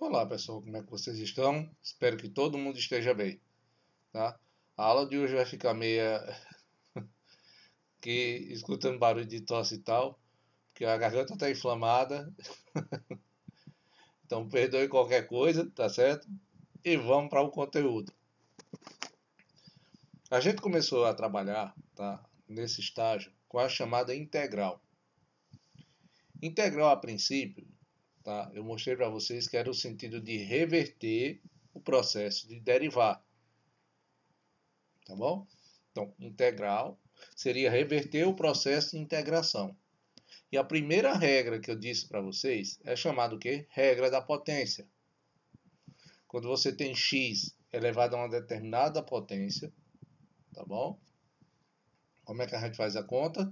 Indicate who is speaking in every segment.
Speaker 1: Olá pessoal, como é que vocês estão? Espero que todo mundo esteja bem, tá? A aula de hoje vai ficar meia que escutando barulho de tosse e tal, porque a garganta está inflamada, então perdoe qualquer coisa, tá certo? E vamos para o conteúdo. A gente começou a trabalhar, tá, nesse estágio com a chamada integral. Integral a princípio, tá? Eu mostrei para vocês que era o sentido de reverter o processo de derivar, tá bom? Então, integral seria reverter o processo de integração. E a primeira regra que eu disse para vocês é chamada o quê? Regra da potência. Quando você tem x elevado a uma determinada potência, tá bom? Como é que a gente faz a conta?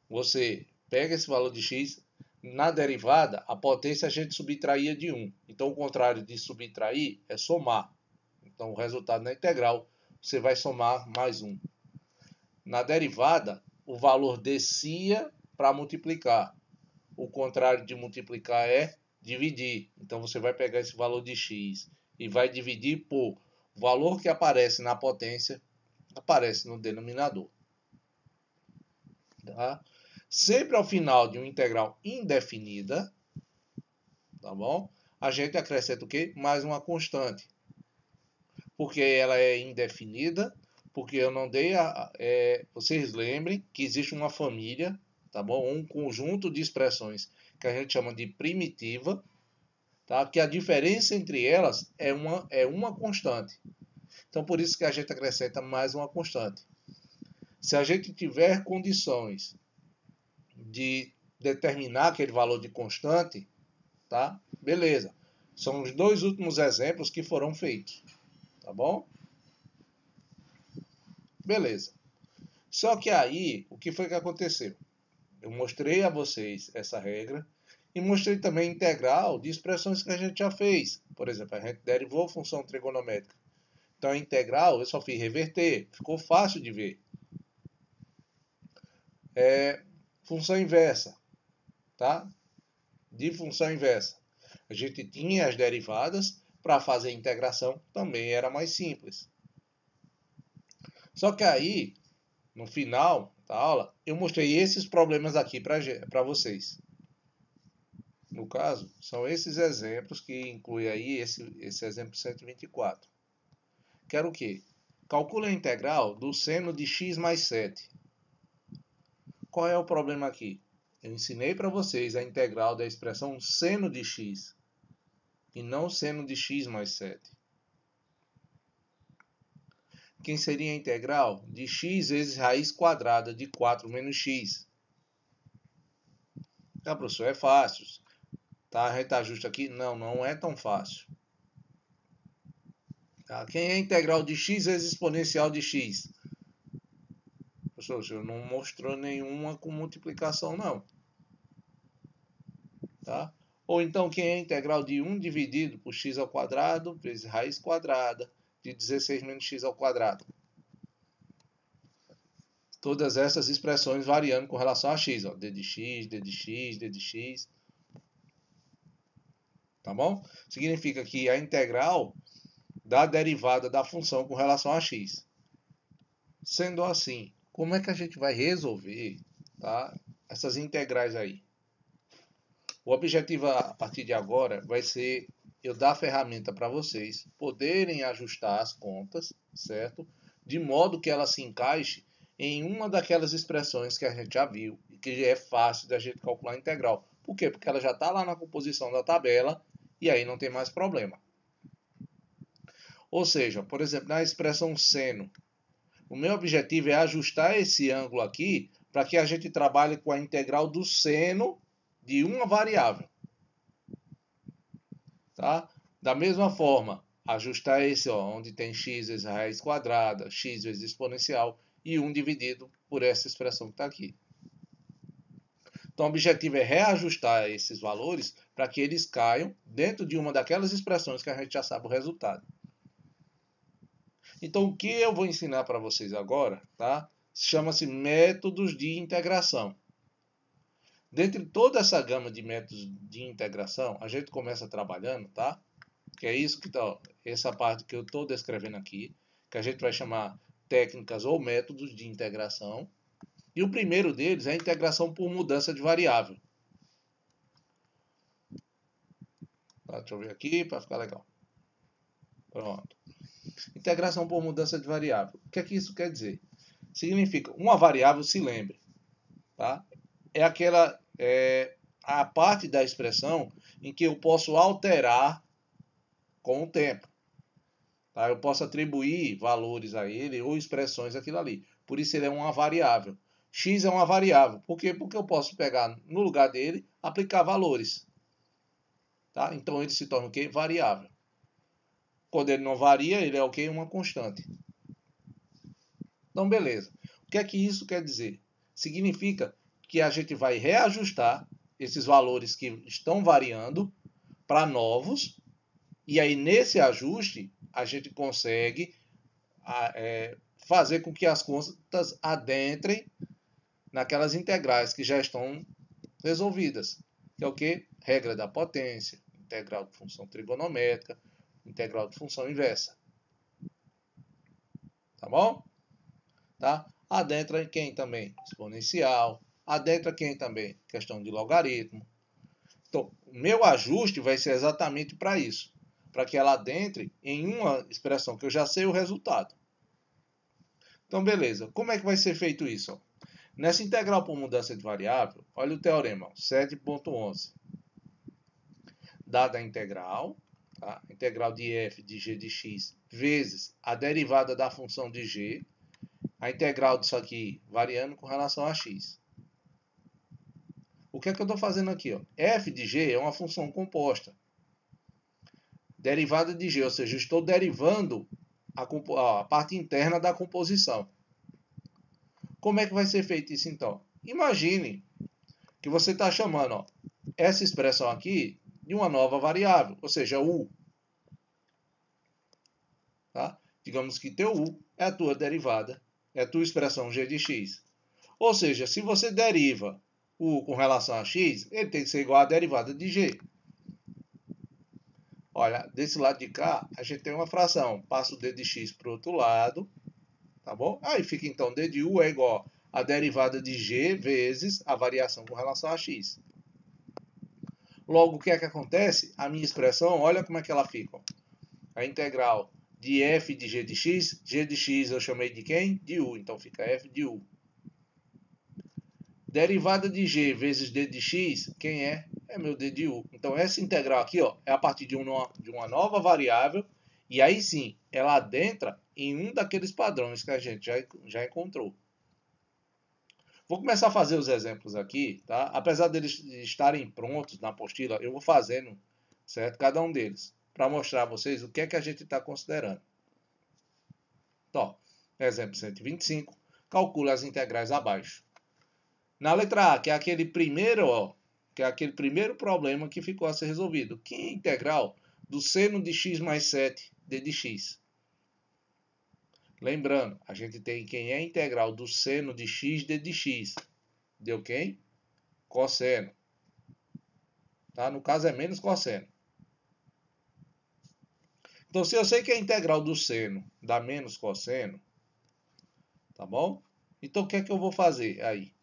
Speaker 1: Você pega esse valor de x, na derivada, a potência a gente subtraía de 1. Então, o contrário de subtrair é somar. Então, o resultado na integral, você vai somar mais 1. Na derivada, o valor descia para multiplicar. O contrário de multiplicar é dividir. Então você vai pegar esse valor de x e vai dividir por o valor que aparece na potência, aparece no denominador. Tá? Sempre ao final de uma integral indefinida, tá bom? A gente acrescenta o quê? Mais uma constante. Porque ela é indefinida, porque eu não dei vocês lembrem que existe uma família, tá bom? Um conjunto de expressões que a gente chama de primitiva, tá? Que a diferença entre elas é uma constante. Então, por isso que a gente acrescenta mais uma constante. Se a gente tiver condições de determinar aquele valor de constante, tá? Beleza. São os dois últimos exemplos que foram feitos, tá bom? Beleza. Só que aí, o que foi que aconteceu? Eu mostrei a vocês essa regra e mostrei também integral de expressões que a gente já fez. Por exemplo, a gente derivou função trigonométrica. Então, a integral eu só fiz reverter. Ficou fácil de ver. Função inversa, tá? De função inversa. A gente tinha as derivadas, para fazer a integração também era mais simples. Só que aí, no final da aula, eu mostrei esses problemas aqui para vocês. No caso, são esses exemplos que inclui aí esse exemplo 124. Quero o quê? Calcule a integral do seno de x mais 7. Qual é o problema aqui? Eu ensinei para vocês a integral da expressão seno de x e não seno de x mais 7. Quem seria a integral de x vezes raiz quadrada de 4 menos x? Ah, professor, é fácil. Tá, a gente ajusta aqui? Não, não é tão fácil. Tá? Quem é a integral de x vezes exponencial de x? Professor, o senhor não mostrou nenhuma com multiplicação, não. Tá? Ou então, quem é a integral de 1 dividido por x ao quadrado vezes raiz quadrada de 16 menos x ao quadrado? Todas essas expressões variando com relação a x. Ó, d de x, d de x, d de x. Tá bom? Significa que a integral da derivada da função com relação a x. Sendo assim, como é que a gente vai resolver, tá, essas integrais aí? O objetivo a partir de agora vai ser eu dar a ferramenta para vocês poderem ajustar as contas, certo? De modo que ela se encaixe em uma daquelas expressões que a gente já viu e que é fácil da gente calcular a integral. Por quê? Porque ela já está lá na composição da tabela e aí não tem mais problema. Ou seja, por exemplo, na expressão seno, o meu objetivo é ajustar esse ângulo aqui para que a gente trabalhe com a integral do seno de uma variável. Tá? Da mesma forma, ajustar esse, ó, onde tem x vezes raiz quadrada, x vezes exponencial e 1 dividido por essa expressão que está aqui. Então, o objetivo é reajustar esses valores para que eles caiam dentro de uma daquelas expressões que a gente já sabe o resultado. Então, o que eu vou ensinar para vocês agora, tá? Chama-se métodos de integração. Dentre toda essa gama de métodos de integração, a gente começa trabalhando, tá? Que é isso que tá, essa parte que eu estou descrevendo aqui, que a gente vai chamar técnicas ou métodos de integração. E o primeiro deles é a integração por mudança de variável. Tá, deixa eu ver aqui para ficar legal. Pronto. Integração por mudança de variável. O que é que isso quer dizer? Significa uma variável, se lembre, tá? É aquela a parte da expressão em que eu posso alterar com o tempo. Tá? Eu posso atribuir valores a ele ou expressões àquilo ali. Por isso ele é uma variável. X é uma variável. Por quê? Porque eu posso pegar no lugar dele, aplicar valores. Tá? Então ele se torna o quê? Variável. Quando ele não varia, ele é o quê? Uma constante. Então, beleza. O que é que isso quer dizer? Significa que a gente vai reajustar esses valores que estão variando para novos, e aí nesse ajuste a gente consegue fazer com que as contas adentrem naquelas integrais que já estão resolvidas. Que é o que? Regra da potência, integral de função trigonométrica, integral de função inversa. Tá bom? Tá? Adentra quem também? Exponencial. Adentra quem também? Questão de logaritmo. Então, o meu ajuste vai ser exatamente para isso. Para que ela adentre em uma expressão que eu já sei o resultado. Então, beleza. Como é que vai ser feito isso? Nessa integral por mudança de variável, olha o teorema, 7.11. Dada a integral, tá? Integral de f de g de x vezes a derivada da função de g, a integral disso aqui variando com relação a x. O que é que eu estou fazendo aqui? Ó? F de g é uma função composta. Derivada de g, ou seja, eu estou derivando a parte interna da composição. Como é que vai ser feito isso então? Imagine que você está chamando essa expressão aqui de uma nova variável, ou seja, u. Tá? Digamos que teu u é a tua derivada, é a tua expressão g de x. Ou seja, se você deriva u com relação a x, ele tem que ser igual à derivada de g. Olha, desse lado de cá, a gente tem uma fração. Passa o d de x para o outro lado, tá bom? Aí fica então d de u é igual a derivada de g vezes a variação com relação a x. Logo, o que é que acontece? A minha expressão, olha como é que ela fica. A integral de f de g de x eu chamei de quem? De u, então fica f de u. Derivada de g vezes d de x, quem é? É meu d de u. Então essa integral aqui é a partir de uma nova variável, e aí sim, ela adentra em um daqueles padrões que a gente já encontrou. Vou começar a fazer os exemplos aqui, tá? Apesar deles estarem prontos na apostila, eu vou fazendo, certo? Cada um deles, para mostrar a vocês o que é que a gente está considerando. Então, exemplo 125, calcula as integrais abaixo. Na letra A, que é aquele primeiro, problema que ficou a ser resolvido. Que é a integral do seno de x mais 7 d de x? Lembrando, a gente tem quem é a integral do seno de x d de x. Deu quem? Cosseno. Tá? No caso é menos cosseno. Então, se eu sei que a integral do seno dá menos cosseno, tá bom? Então, o que é que eu vou fazer aí?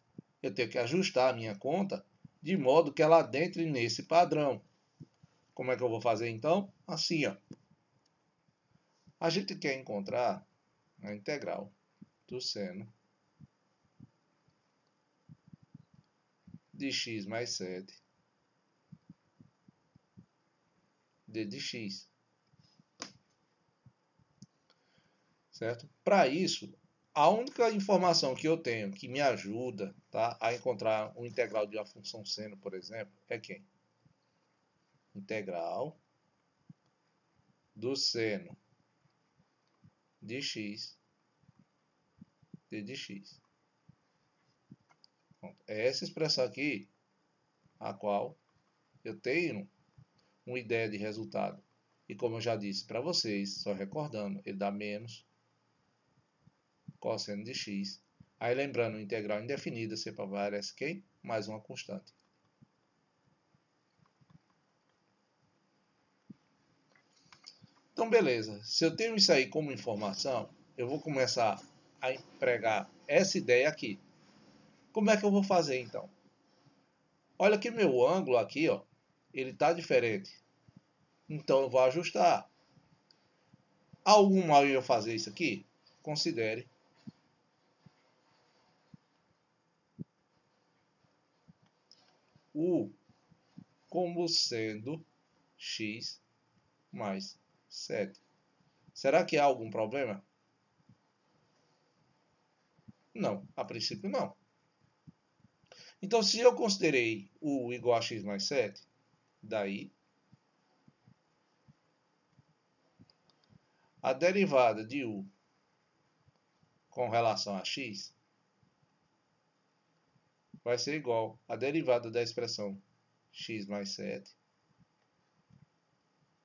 Speaker 1: Eu tenho que ajustar a minha conta de modo que ela adentre nesse padrão. Como é que eu vou fazer então? Assim, ó. A gente quer encontrar a integral do seno de x mais 7 d de x. Certo? Para isso, a única informação que eu tenho que me ajuda, tá, a encontrar um integral de uma função seno, por exemplo, é quem? Integral do seno de x d de x. É essa expressão aqui a qual eu tenho uma ideia de resultado. E como eu já disse para vocês, só recordando, ele dá menos cosseno de x. Aí lembrando, integral indefinida, C para várias quem? Mais uma constante. Então, beleza. Se eu tenho isso aí como informação, eu vou começar a empregar essa ideia aqui. Como é que eu vou fazer, então? Olha que meu ângulo aqui, ó, ele está diferente. Então, eu vou ajustar. Algum mal eu fazer isso aqui? Considere U como sendo x mais 7. Será que há algum problema? Não, a princípio não. Então, se eu considerei U igual a x mais 7, daí a derivada de U com relação a x vai ser igual à derivada da expressão x mais 7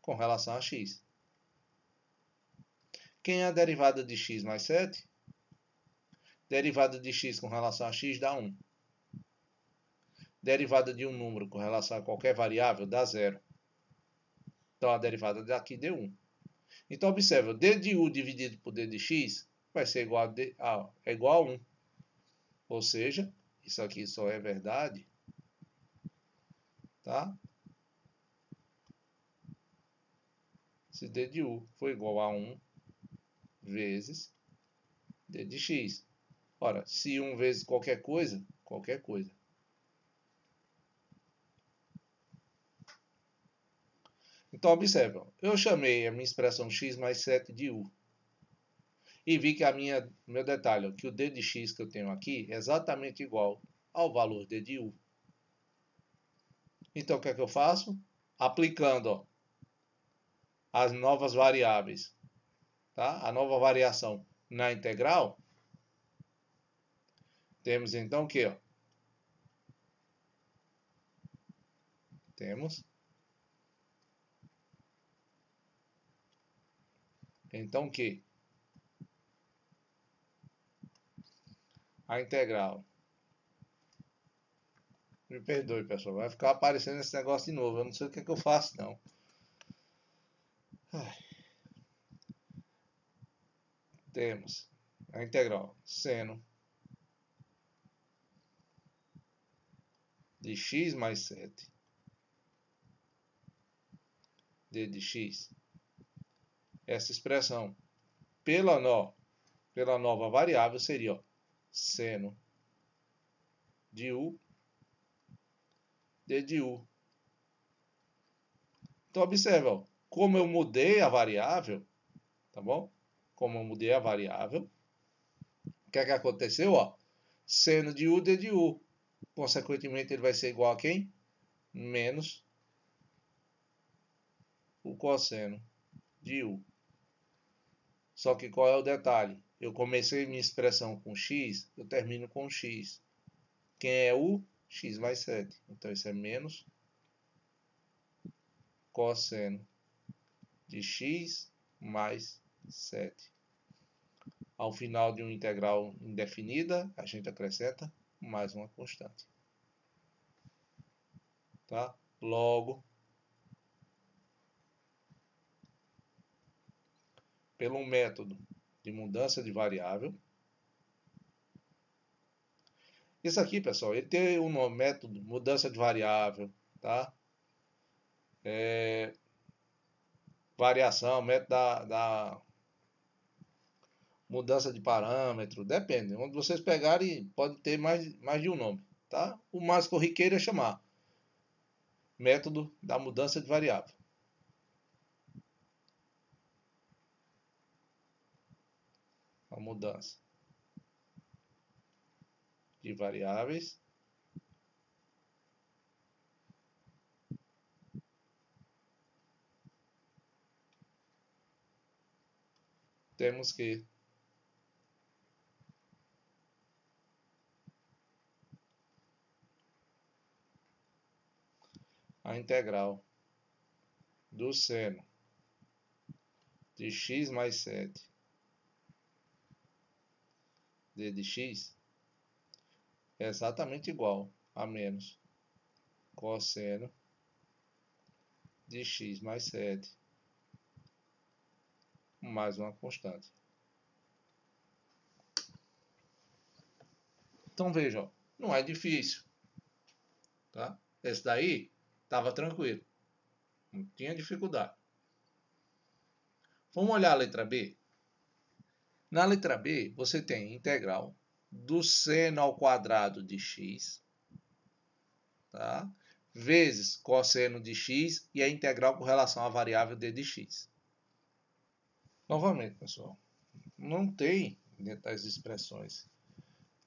Speaker 1: com relação a x. Quem é a derivada de x mais 7? Derivada de x com relação a x dá 1. Derivada de um número com relação a qualquer variável dá 0. Então, a derivada daqui deu 1. Então, observa, d de u dividido por d de x vai ser igual é igual a 1. Ou seja, isso aqui só é verdade, tá? Se d de u for igual a 1 vezes d de x. Ora, se 1 vezes qualquer coisa, qualquer coisa. Então, observa, eu chamei a minha expressão x mais 7 de u. E vi que meu detalhe, que o d de x que eu tenho aqui é exatamente igual ao valor d de u. Então, o que é que eu faço? Aplicando, ó, as novas variáveis, tá? A nova variação na integral, temos então o que? Ó? Temos então que a integral, me perdoe pessoal, vai ficar aparecendo esse negócio de novo, eu não sei o que é que eu faço não. Temos a integral seno de x mais 7 d de x. Essa expressão pela nova variável seria, ó, seno de u d de u. Então observa, ó, como eu mudei a variável, tá bom? Como eu mudei a variável, o que é que aconteceu, ó? Seno de u d de u. Consequentemente, ele vai ser igual a quem? Menos o cosseno de u. Só que qual é o detalhe? Eu comecei minha expressão com x, eu termino com x. Quem é u? X mais 7. Então, isso é menos cosseno de x mais 7. Ao final de uma integral indefinida, a gente acrescenta mais uma constante. Tá? Logo, pelo método de mudança de variável. Isso aqui, pessoal, ele tem um método mudança de variável, tá? Variação, método da mudança de parâmetro, depende. Onde vocês pegarem, pode ter mais de um nome, tá? O mais corriqueiro é chamar método da mudança de variável. A mudança de variáveis. Temos que a integral do seno de x mais 7 d de x é exatamente igual a menos cosseno de x mais 7 mais uma constante. Então veja, ó, não é difícil. Tá? Esse daí estava tranquilo. Não tinha dificuldade. Vamos olhar a letra B? Na letra B, você tem integral do seno ao quadrado de x, tá? Vezes cosseno de x e a integral com relação à variável d de x. Novamente, pessoal, não tem dentro das expressões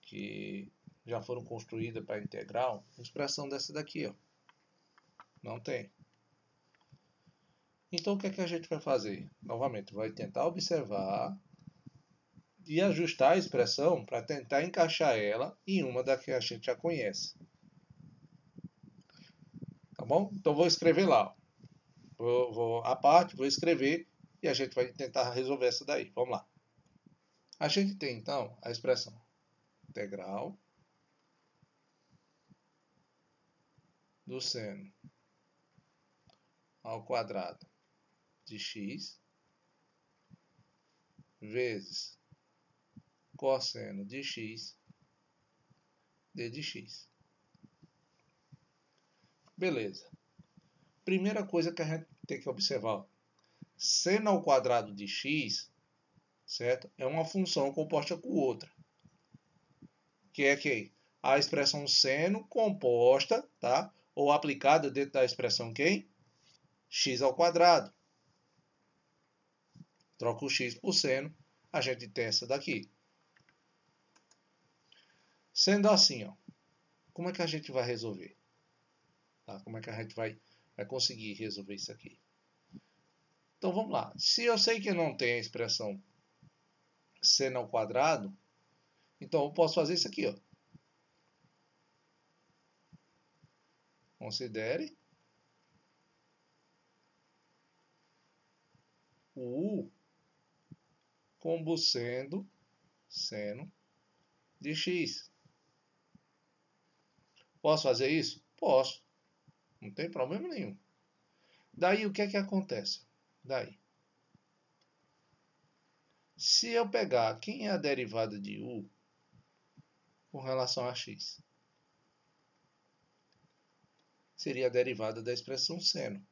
Speaker 1: que já foram construídas para integral, expressão dessa daqui, ó. Não tem. Então, o que é que a gente vai fazer? Novamente, vai tentar observar e ajustar a expressão para tentar encaixar ela em uma da que a gente já conhece. Tá bom? Então, vou escrever lá. Vou a parte, vou escrever e a gente vai tentar resolver essa daí. Vamos lá. A gente tem, então, a expressão integral do seno ao quadrado de x vezes cosseno de x d de x. Beleza. Primeira coisa que a gente tem que observar. Seno ao quadrado de x, certo? É uma função composta com outra. Que é quem? A expressão seno composta, tá? Ou aplicada dentro da expressão quem? X ao quadrado. Troca o x por seno, a gente tem essa daqui. Sendo assim, ó, como é que a gente vai resolver? Tá? Como é que a gente vai conseguir resolver isso aqui? Então vamos lá. Se eu sei que não tem a expressão seno ao quadrado, então eu posso fazer isso aqui, ó. Considere o U como sendo seno de x. Posso fazer isso? Posso. Não tem problema nenhum. Daí o que é que acontece? Daí, se eu pegar quem é a derivada de U com relação a x, seria a derivada da expressão seno.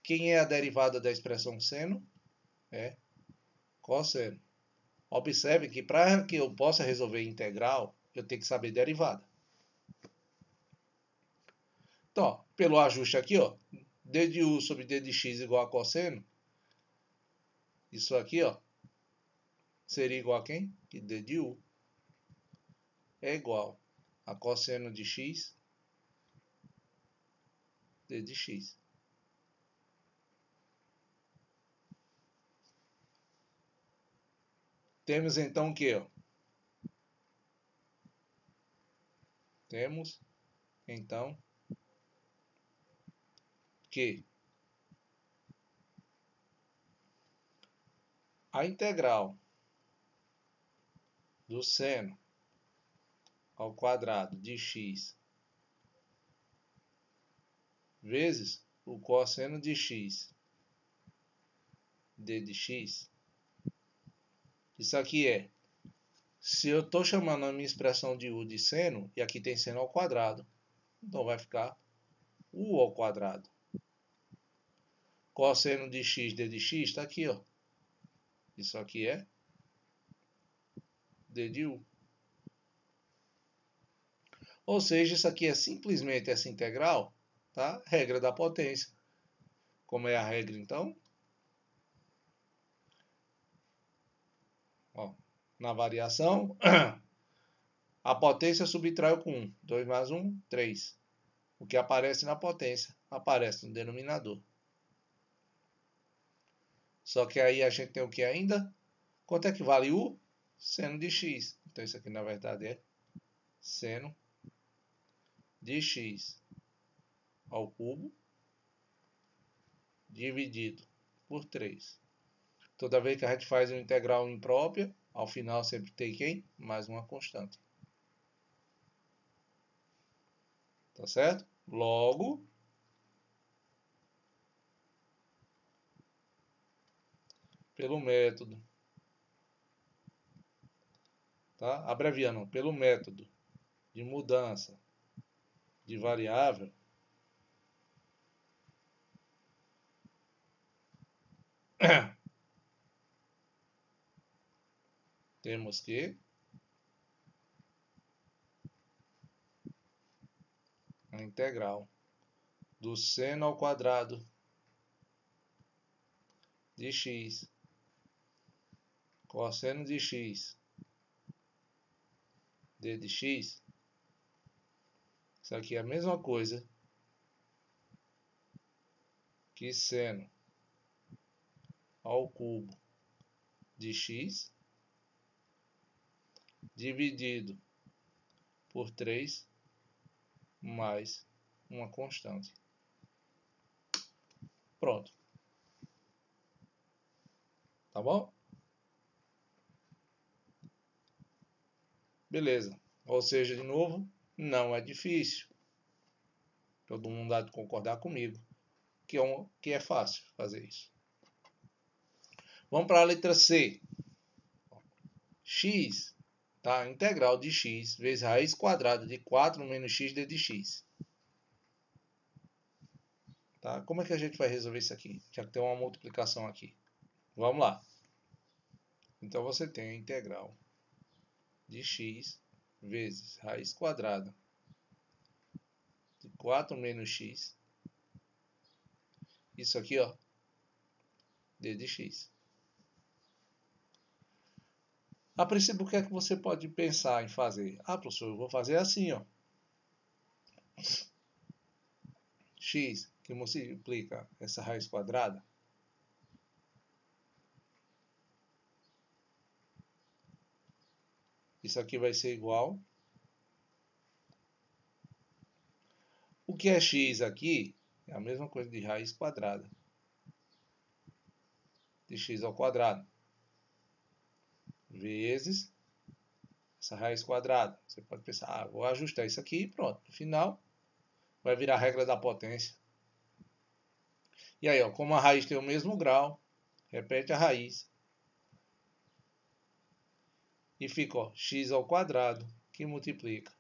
Speaker 1: Quem é a derivada da expressão seno? É cosseno. Observe que para que eu possa resolver integral, eu tenho que saber derivada. Então, ó, pelo ajuste aqui, ó, d de U sobre d de x igual a cosseno, isso aqui, ó, seria igual a quem? Que d de U é igual a cosseno de x d de x. Temos então o que? Temos então que a integral do seno ao quadrado de x vezes o cosseno de x d de x, isso aqui é, se eu estou chamando a minha expressão de U de seno, e aqui tem seno ao quadrado, então vai ficar U ao quadrado. Cosseno de x d de x está aqui, ó. Isso aqui é d de U. Ou seja, isso aqui é simplesmente essa integral, tá? Regra da potência. Como é a regra, então? Ó, na variação, a potência subtrai o com 1. 2 mais 1, 3. O que aparece na potência, aparece no denominador. Só que aí a gente tem o que ainda? Quanto é que vale U? Seno de x. Então isso aqui na verdade é seno de x ao cubo dividido por 3. Toda vez que a gente faz uma integral imprópria, ao final sempre tem quem? Mais uma constante. Tá certo? Logo, pelo método, tá? Abreviando, pelo método de mudança de variável, temos que a integral do seno ao quadrado de x, cosseno de x, d de x, isso aqui é a mesma coisa que seno ao cubo de x dividido por 3 mais uma constante. Pronto. Tá bom? Beleza. Ou seja, de novo, não é difícil. Todo mundo há de concordar comigo que é fácil fazer isso. Vamos para a letra C. X, tá? Integral de x vezes raiz quadrada de 4 menos x d de x. Tá? Como é que a gente vai resolver isso aqui? Já que tem uma multiplicação aqui. Vamos lá. Então você tem a integral de x vezes raiz quadrada de 4 menos x. Isso aqui, ó, d de x. A princípio, o que é que você pode pensar em fazer? Ah, professor, eu vou fazer assim, ó. X, que multiplica essa raiz quadrada. Isso aqui vai ser igual. O que é x aqui é a mesma coisa de raiz quadrada de x ao quadrado vezes essa raiz quadrada. Você pode pensar, ah, vou ajustar isso aqui e pronto. No final, vai virar a regra da potência. E aí, ó, como a raiz tem o mesmo grau, repete a raiz. E fica, ó, x ao quadrado, que multiplica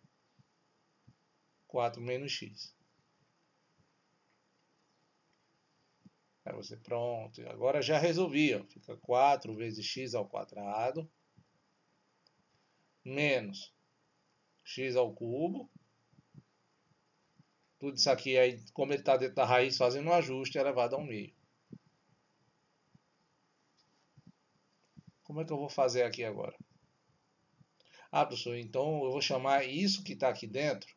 Speaker 1: 4 menos x. Aí você, pronto, agora já resolvi, ó. Fica 4 vezes x ao quadrado menos x ao cubo. Tudo isso aqui, aí, como ele está dentro da raiz, fazendo um ajuste, é elevado ao meio. Como é que eu vou fazer aqui agora? Ah, professor, então eu vou chamar isso que está aqui dentro,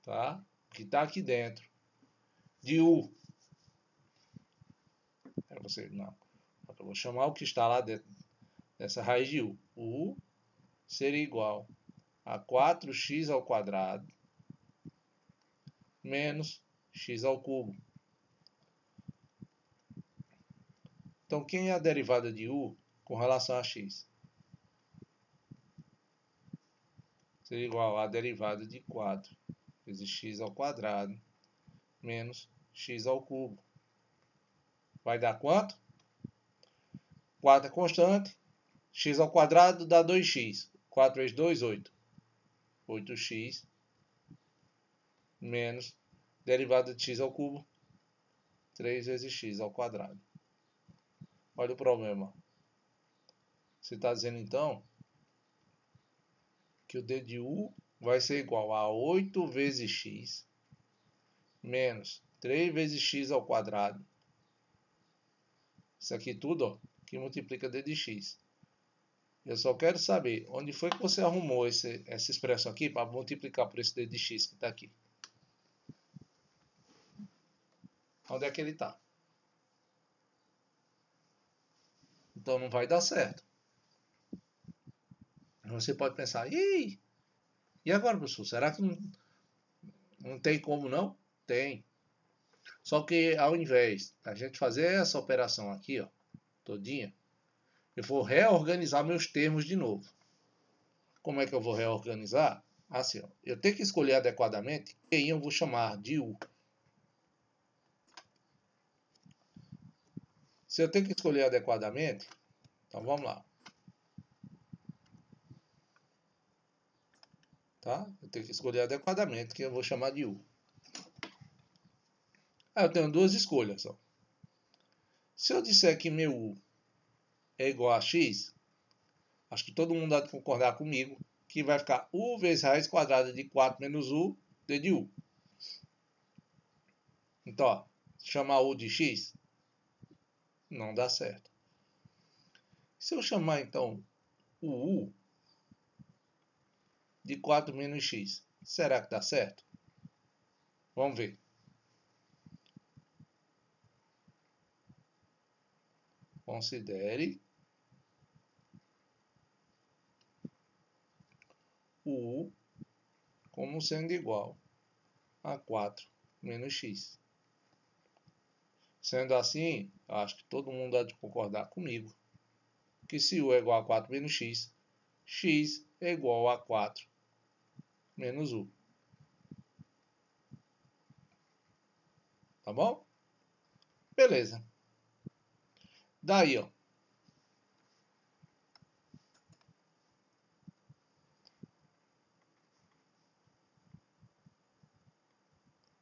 Speaker 1: tá? Que está aqui dentro, de u. Aí você, não. Eu vou chamar o que está lá dentro dessa raiz de u. U seria igual a 4x ao quadrado menos x ao cubo. Então, quem é a derivada de u com relação a x? Seria igual a derivada de 4 vezes x ao quadrado menos x ao cubo. Vai dar quanto? 4 é constante. X ao quadrado dá 2x. 4 vezes 2, 8. 8x menos derivada de x ao cubo. 3 vezes x ao quadrado. Olha o problema. Você está dizendo, então, que o d de u vai ser igual a 8 vezes x menos 3 vezes x ao quadrado. Isso aqui tudo, ó, que multiplica d de x. Eu só quero saber onde foi que você arrumou essa expressão aqui para multiplicar por esse d de x que está aqui. Onde é que ele está? Então não vai dar certo. Você pode pensar, e agora, professor? Será que não tem como não? Tem. Só que ao invés da gente fazer essa operação aqui, ó, todinha, eu vou reorganizar meus termos de novo. Como é que eu vou reorganizar? Assim, ó, eu tenho que escolher adequadamente quem eu vou chamar de u. Se eu tenho que escolher adequadamente, então vamos lá. Tá? Eu tenho que escolher adequadamente, que eu vou chamar de U. Aí eu tenho duas escolhas. Ó. Se eu disser que meu U é igual a x, acho que todo mundo há de concordar comigo que vai ficar U vezes raiz quadrada de 4 menos U d de U. Então, ó, chamar U de x não dá certo. Se eu chamar, então, o U de 4 menos x, será que dá certo? Vamos ver. Considere o U como sendo igual a 4 menos x. Sendo assim, acho que todo mundo há de concordar comigo que se U é igual a 4 menos x, x é igual a 4 menos U. Tá bom? Beleza. Daí, ó.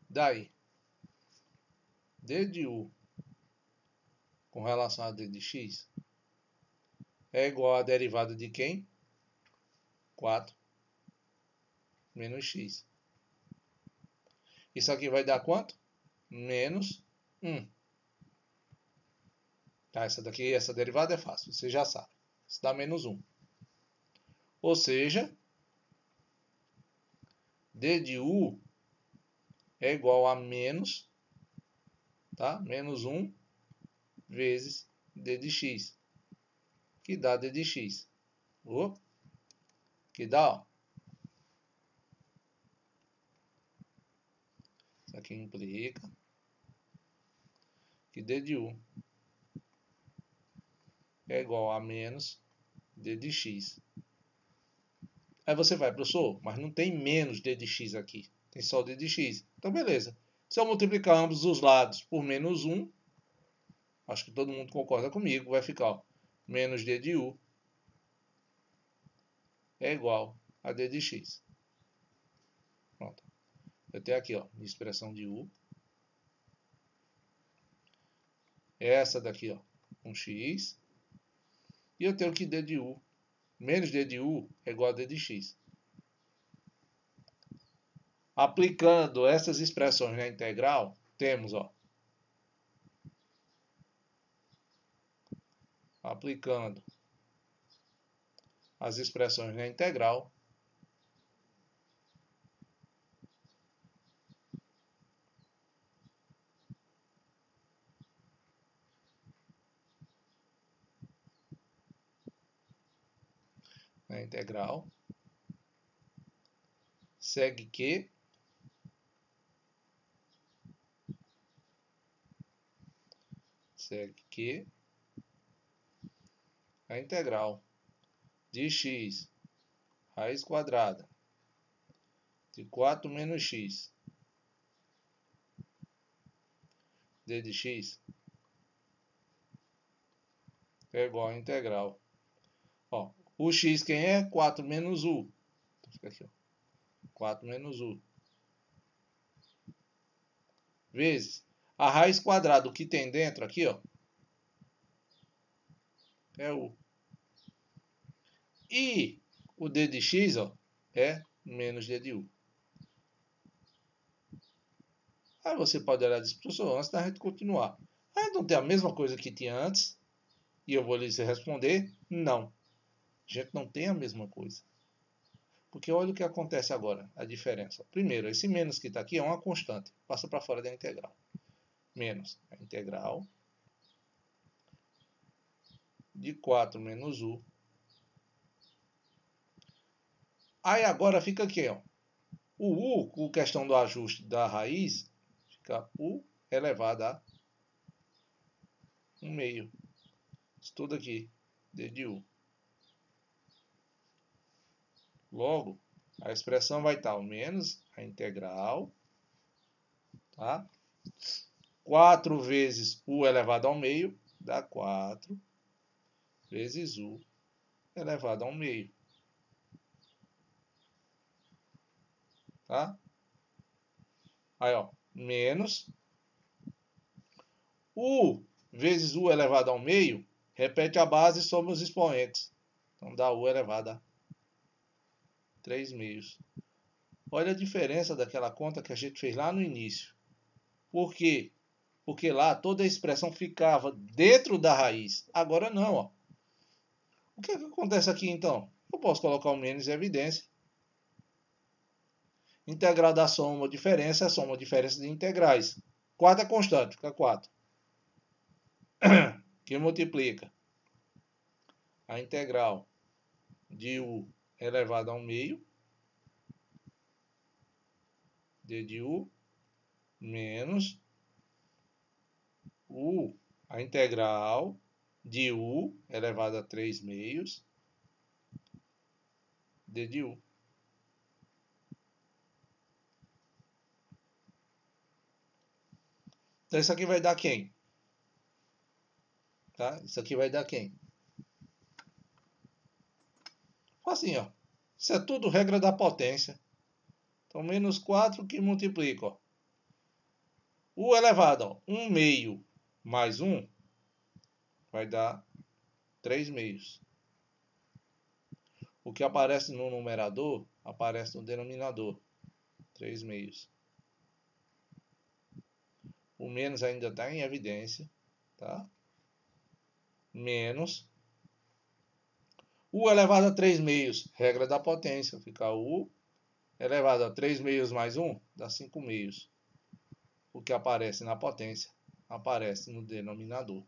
Speaker 1: Daí, d de U com relação a d de x é igual à derivada de quem? 4 menos x. Isso aqui vai dar quanto? Menos 1. Tá, essa derivada é fácil, você já sabe. Isso dá menos 1. Ou seja, d de U é igual a menos, tá? Menos 1 vezes d de x, que dá d de x. Que dá, ó. Isso aqui implica que d de U é igual a menos d de x. Aí você vai, professor, mas não tem menos d de x aqui. Tem só d de x. Então, beleza. Se eu multiplicar ambos os lados por menos 1, acho que todo mundo concorda comigo, vai ficar ó, menos d de U é igual a d de x. Pronto. Eu tenho aqui ó, a expressão de U. Essa daqui ó, com x. E eu tenho que d de U, menos d de U é igual a d de x. Aplicando essas expressões na integral, temos, ó, aplicando as expressões na integral, segue que a integral de x raiz quadrada de 4 menos x d de x é igual à integral. Ó, o x quem é? 4 menos u. Então fica aqui, ó. 4 menos u. Vezes a raiz quadrada, o que tem dentro aqui, ó, é u. E o d de x, ó, é menos d de u. Aí você pode olhar e dizer, professor, antes da gente continuar. Aí não tem a mesma coisa que tinha antes? E eu vou lhe responder, não. A gente não tem a mesma coisa. Porque olha o que acontece agora, a diferença. Primeiro, esse menos que está aqui é uma constante. Passa para fora da integral. Menos a integral de 4 menos u. Aí agora fica aqui, ó. O u, com questão do ajuste da raiz, fica u elevado a 1 meio. Isso tudo aqui, d de u. Logo, a expressão vai estar o menos a integral, tá? 4 vezes u elevado ao meio, dá 4 vezes U elevado ao meio. Tá? Aí, ó, menos U vezes U elevado ao meio, repete a base e soma os expoentes. Então dá U elevado a 3 meios. Olha a diferença daquela conta que a gente fez lá no início. Por quê? Porque lá toda a expressão ficava dentro da raiz. Agora não, ó. O que acontece aqui então? Eu posso colocar o menos em evidência. Integral da soma ou diferença é a soma ou diferença de integrais. 4 é constante, fica 4. Que multiplica a integral de U elevado ao meio, d de U, menos U, a integral de U elevado a 3 meios, d de U. Então isso aqui vai dar quem? Tá? Isso aqui vai dar quem? Assim, ó. Isso é tudo regra da potência. Então, menos 4 que multiplica, ó. U elevado, ó. 1 meio mais 1 vai dar 3 meios. O que aparece no numerador, aparece no denominador. 3 meios. O menos ainda está em evidência. Tá? Menos U elevado a 3 meios. Regra da potência. Fica U elevado a 3 meios mais 1 dá 5 meios. O que aparece na potência aparece no denominador.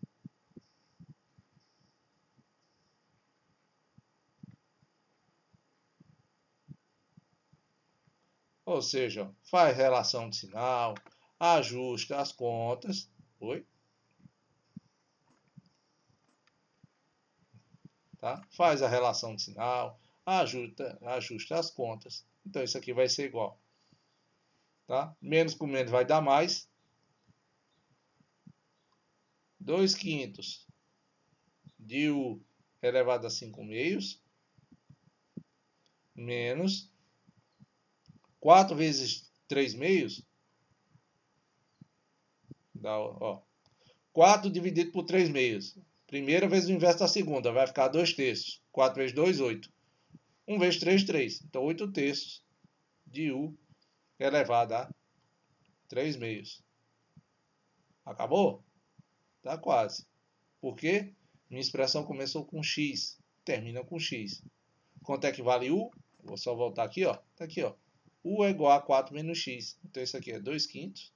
Speaker 1: Ou seja, faz relação de sinal, ajusta as contas. Oi? Tá? Faz a relação de sinal, ajusta as contas. Então isso aqui vai ser igual. Tá? Menos com menos vai dar mais. 2/5 de U elevado a 5 meios. Menos 4 vezes 3 meios. Dá, ó, 4 dividido por 3 meios. Primeira vezes o inverso da segunda. Vai ficar 2/3. 4 vezes 2, 8. 1 vezes 3, 3. Então 8/3 de U elevado a 3 meios. Acabou? Tá quase. Por quê? Minha expressão começou com x, termina com x. Quanto é que vale U? Vou só voltar aqui, ó. Tá aqui, ó. U é igual a 4 menos x. Então isso aqui é 2/5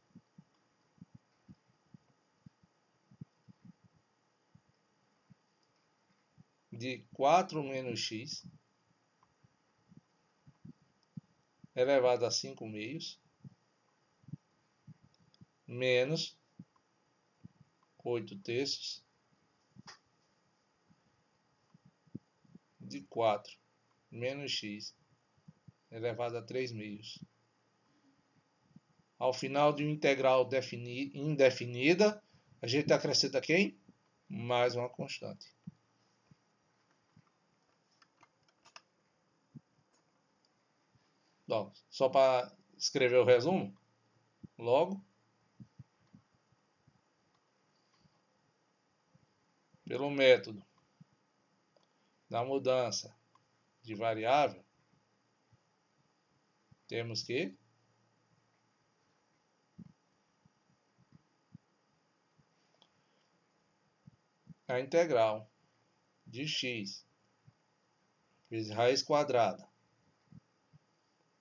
Speaker 1: de 4 menos x elevado a 5 meios menos 8/3 de 4 menos x elevado a 3 meios. Ao final de uma integral indefinida, a gente acrescenta quem? Mais uma constante. Bom, só para escrever o resumo, logo, pelo método da mudança de variável, temos que a integral de x vezes raiz quadrada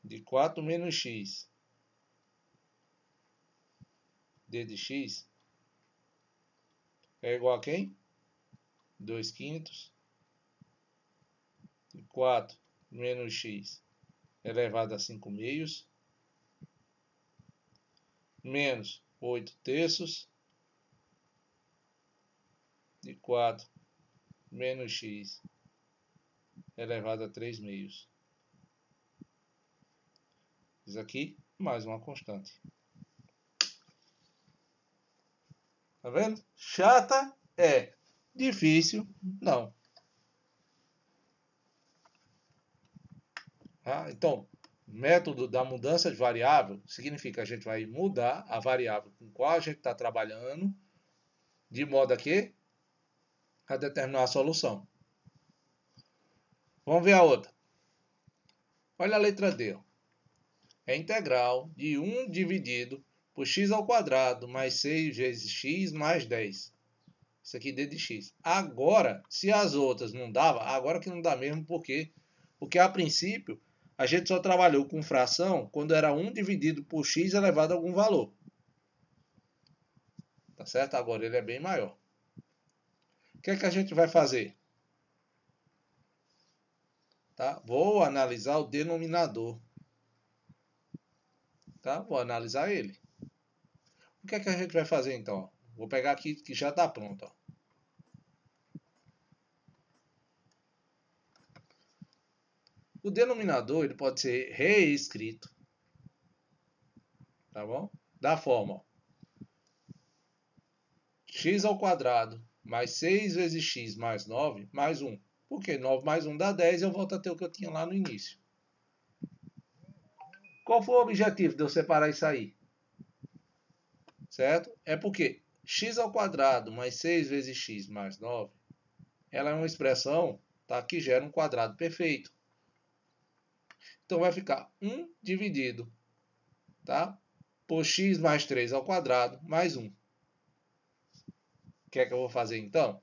Speaker 1: de 4 menos x d de x é igual a quem? 2/5 de 4 menos x elevado a 5 meios menos 8/3 de 4 menos x elevado a 3 meios. Isso aqui, mais uma constante. Tá vendo? Chata, É difícil? Não. Tá? Então, método da mudança de variável significa que a gente vai mudar a variável com qual a gente está trabalhando, de modo a determinar a solução. Vamos ver a outra. Olha a letra D. Ó. É integral de 1 dividido por x ao quadrado mais 6 vezes x mais 10. Isso aqui d de x. Agora, se as outras não dava, agora que não dá mesmo, porque a princípio a gente só trabalhou com fração quando era 1 dividido por x elevado a algum valor. Tá certo? Agora ele é bem maior. O que é que a gente vai fazer? Tá? Vou analisar o denominador. Tá? Vou analisar ele. O que é que a gente vai fazer então? Vou pegar aqui que já está pronto. Ó. O denominador ele pode ser reescrito, tá bom? Da forma ó, x ao quadrado mais 6 vezes x mais 9 mais 1. Porque 9 mais 1 dá 10 e eu volto a ter o que eu tinha lá no início. Qual foi o objetivo de eu separar isso aí? Certo? É porque x ao quadrado mais 6 vezes x mais 9, ela é uma expressão tá, que gera um quadrado perfeito. Então vai ficar 1 dividido tá, por x mais 3 ao quadrado mais 1. O que é que eu vou fazer então?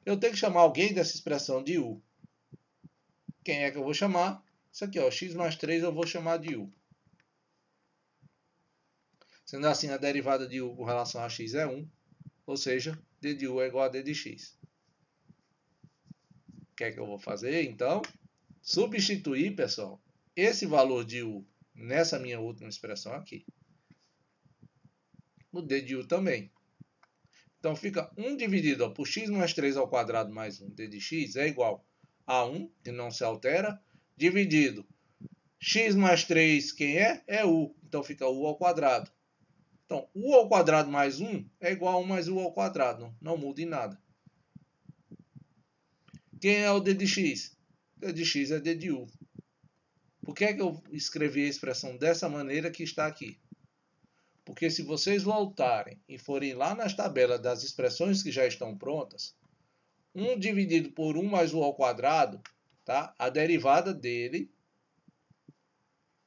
Speaker 1: Eu tenho que chamar alguém dessa expressão de u. Quem é que eu vou chamar? Isso aqui, ó, x mais 3 eu vou chamar de u. Sendo assim, a derivada de u com relação a x é 1, ou seja, d de u é igual a d de x. O que é que eu vou fazer, então? Substituir, pessoal, esse valor de u nessa minha última expressão aqui. O d de u também. Então, fica 1 dividido ó, por x mais 3 ao quadrado mais 1, d de x, é igual a 1, que não se altera, dividido x mais 3, quem é? É u. Então, fica u ao quadrado. Então, u ao quadrado mais 1 é igual a 1 mais u ao quadrado. Não muda em nada. Quem é o d de x? D de x é d de u. Por que é que eu escrevi a expressão dessa maneira que está aqui? Porque se vocês voltarem e forem lá nas tabelas das expressões que já estão prontas, 1 dividido por 1 mais u ao quadrado, tá? A derivada dele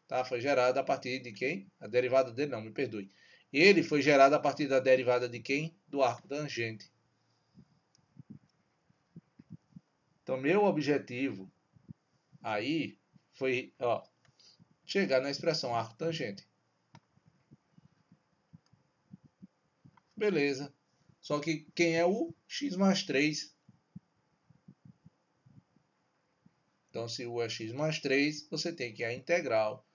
Speaker 1: tá? Foi gerada a partir de quem? A derivada dele não, me perdoe. Ele foi gerado a partir da derivada de quem? Do arco tangente. Então, meu objetivo aí foi ó, chegar na expressão arco tangente. Beleza. Só que quem é o x mais 3? Então, se u é x mais 3, você tem que a integral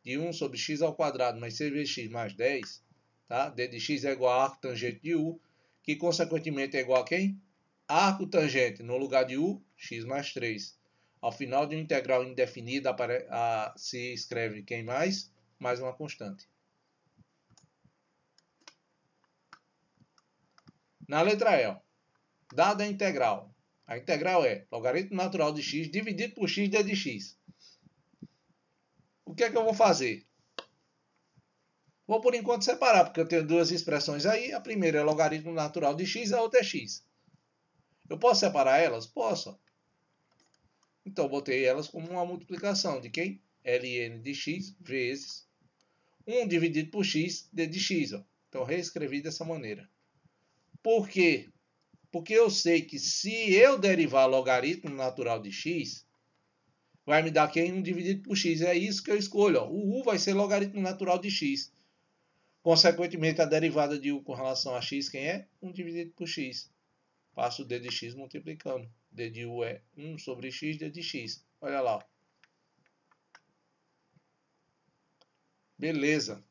Speaker 1: de 1 sobre x ao quadrado mais 6 vezes x mais 10, tá? D de x é igual a arco tangente de u, que consequentemente é igual a quem? Arco tangente, no lugar de u, x mais 3. Ao final de uma integral indefinida, se escreve quem mais? Mais uma constante. Na letra E, ó, dada a integral é logaritmo natural de x dividido por x d de x. O que é que eu vou fazer? Vou por enquanto separar, porque eu tenho duas expressões aí. A primeira é logaritmo natural de x, a outra é x. Eu posso separar elas? Posso. Então, botei elas como uma multiplicação de quem? ln de x vezes 1 dividido por x, d de x. Ó. Então, reescrevi dessa maneira. Por quê? Porque eu sei que se eu derivar logaritmo natural de x, vai me dar quem? 1 dividido por x. É isso que eu escolho. Ó. O u vai ser logaritmo natural de x. Consequentemente, a derivada de u com relação a x, quem é? 1 dividido por x. Passo o d de x multiplicando. D de u é 1 sobre x, d de x. Olha lá. Beleza.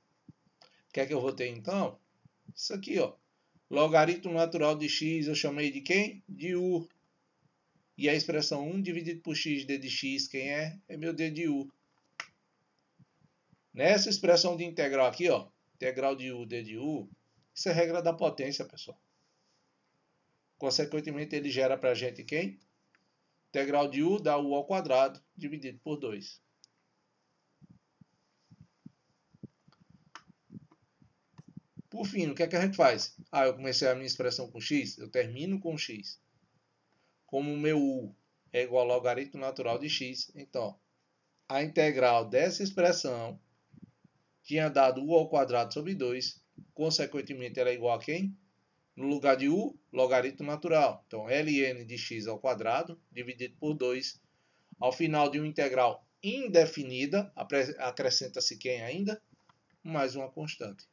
Speaker 1: O que é que eu vou ter então? Isso aqui, ó. Logaritmo natural de x eu chamei de quem? De u. E a expressão 1 dividido por x, d de x, quem é? É meu d de u. Nessa expressão de integral aqui, ó. Integral de u, d de u. Isso é regra da potência, pessoal. Consequentemente, ele gera para a gente quem? Integral de u dá u ao quadrado dividido por 2. Por fim, o que é que a gente faz? Eu comecei a minha expressão com x, eu termino com x. Como o meu u é igual ao logaritmo natural de x, então a integral dessa expressão tinha dado u ao quadrado sobre 2. Consequentemente, ela é igual a quem? No lugar de u, logaritmo natural. Então, ln de x ao quadrado dividido por 2. Ao final de uma integral indefinida, acrescenta-se quem ainda? Mais uma constante.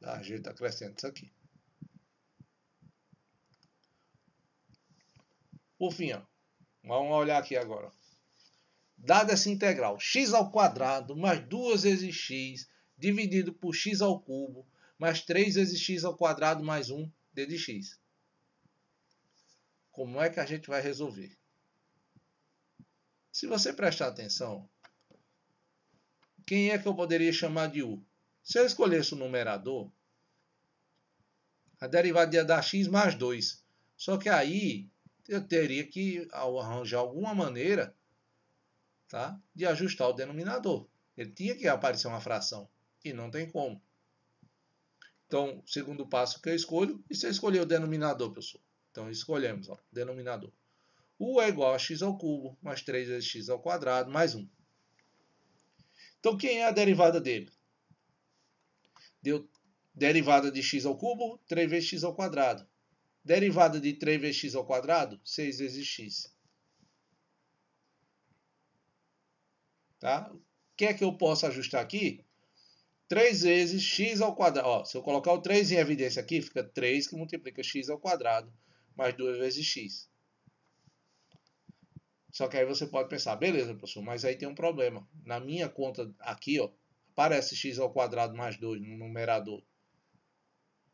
Speaker 1: A gente acrescenta isso aqui. Por fim, vamos olhar aqui agora. Dada essa integral, x ao quadrado mais 2 vezes x dividido por x ao cubo mais 3 vezes x ao quadrado mais 1 d de x. Como é que a gente vai resolver? Se você prestar atenção, quem é que eu poderia chamar de u? Se eu escolhesse o numerador, a derivada ia dar x mais 2. Só que aí eu teria que arranjar alguma maneira, tá, de ajustar o denominador. Ele tinha que aparecer uma fração. E não tem como. Então, o segundo passo que eu escolho, e se eu escolher o denominador, pessoal? Então, escolhemos, denominador. U é igual a x ao cubo, mais 3 vezes x ao quadrado, mais 1. Então, quem é a derivada dele? Deu derivada de x ao cubo, 3 vezes x ao quadrado. Derivada de 3 vezes x ao quadrado, 6 vezes x. Tá? O que é que eu posso ajustar aqui? 3 vezes x ao quadrado. Se eu colocar o 3 em evidência aqui, fica 3 que multiplica x ao quadrado, mais 2 vezes x. Só que aí você pode pensar, beleza, professor, mas aí tem um problema. Na minha conta aqui, aparece x ao quadrado mais 2 no numerador.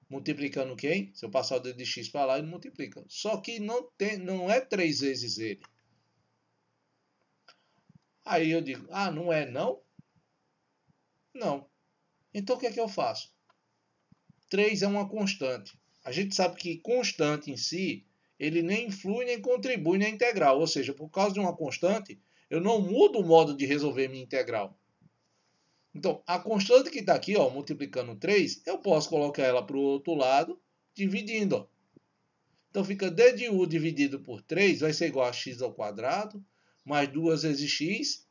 Speaker 1: Multiplicando quem? Se eu passar o dedo de x para lá, ele multiplica. Só que não é 3 vezes ele. Aí eu digo, não é não? Não. Então o que é que eu faço? 3 é uma constante. A gente sabe que constante em si, ele nem influi nem contribui na integral. Ou seja, por causa de uma constante, eu não mudo o modo de resolver minha integral. Então, a constante que está aqui, multiplicando 3, eu posso colocar ela para o outro lado, dividindo. Então, fica d de u dividido por 3 vai ser igual a x ao quadrado, mais 2 vezes x,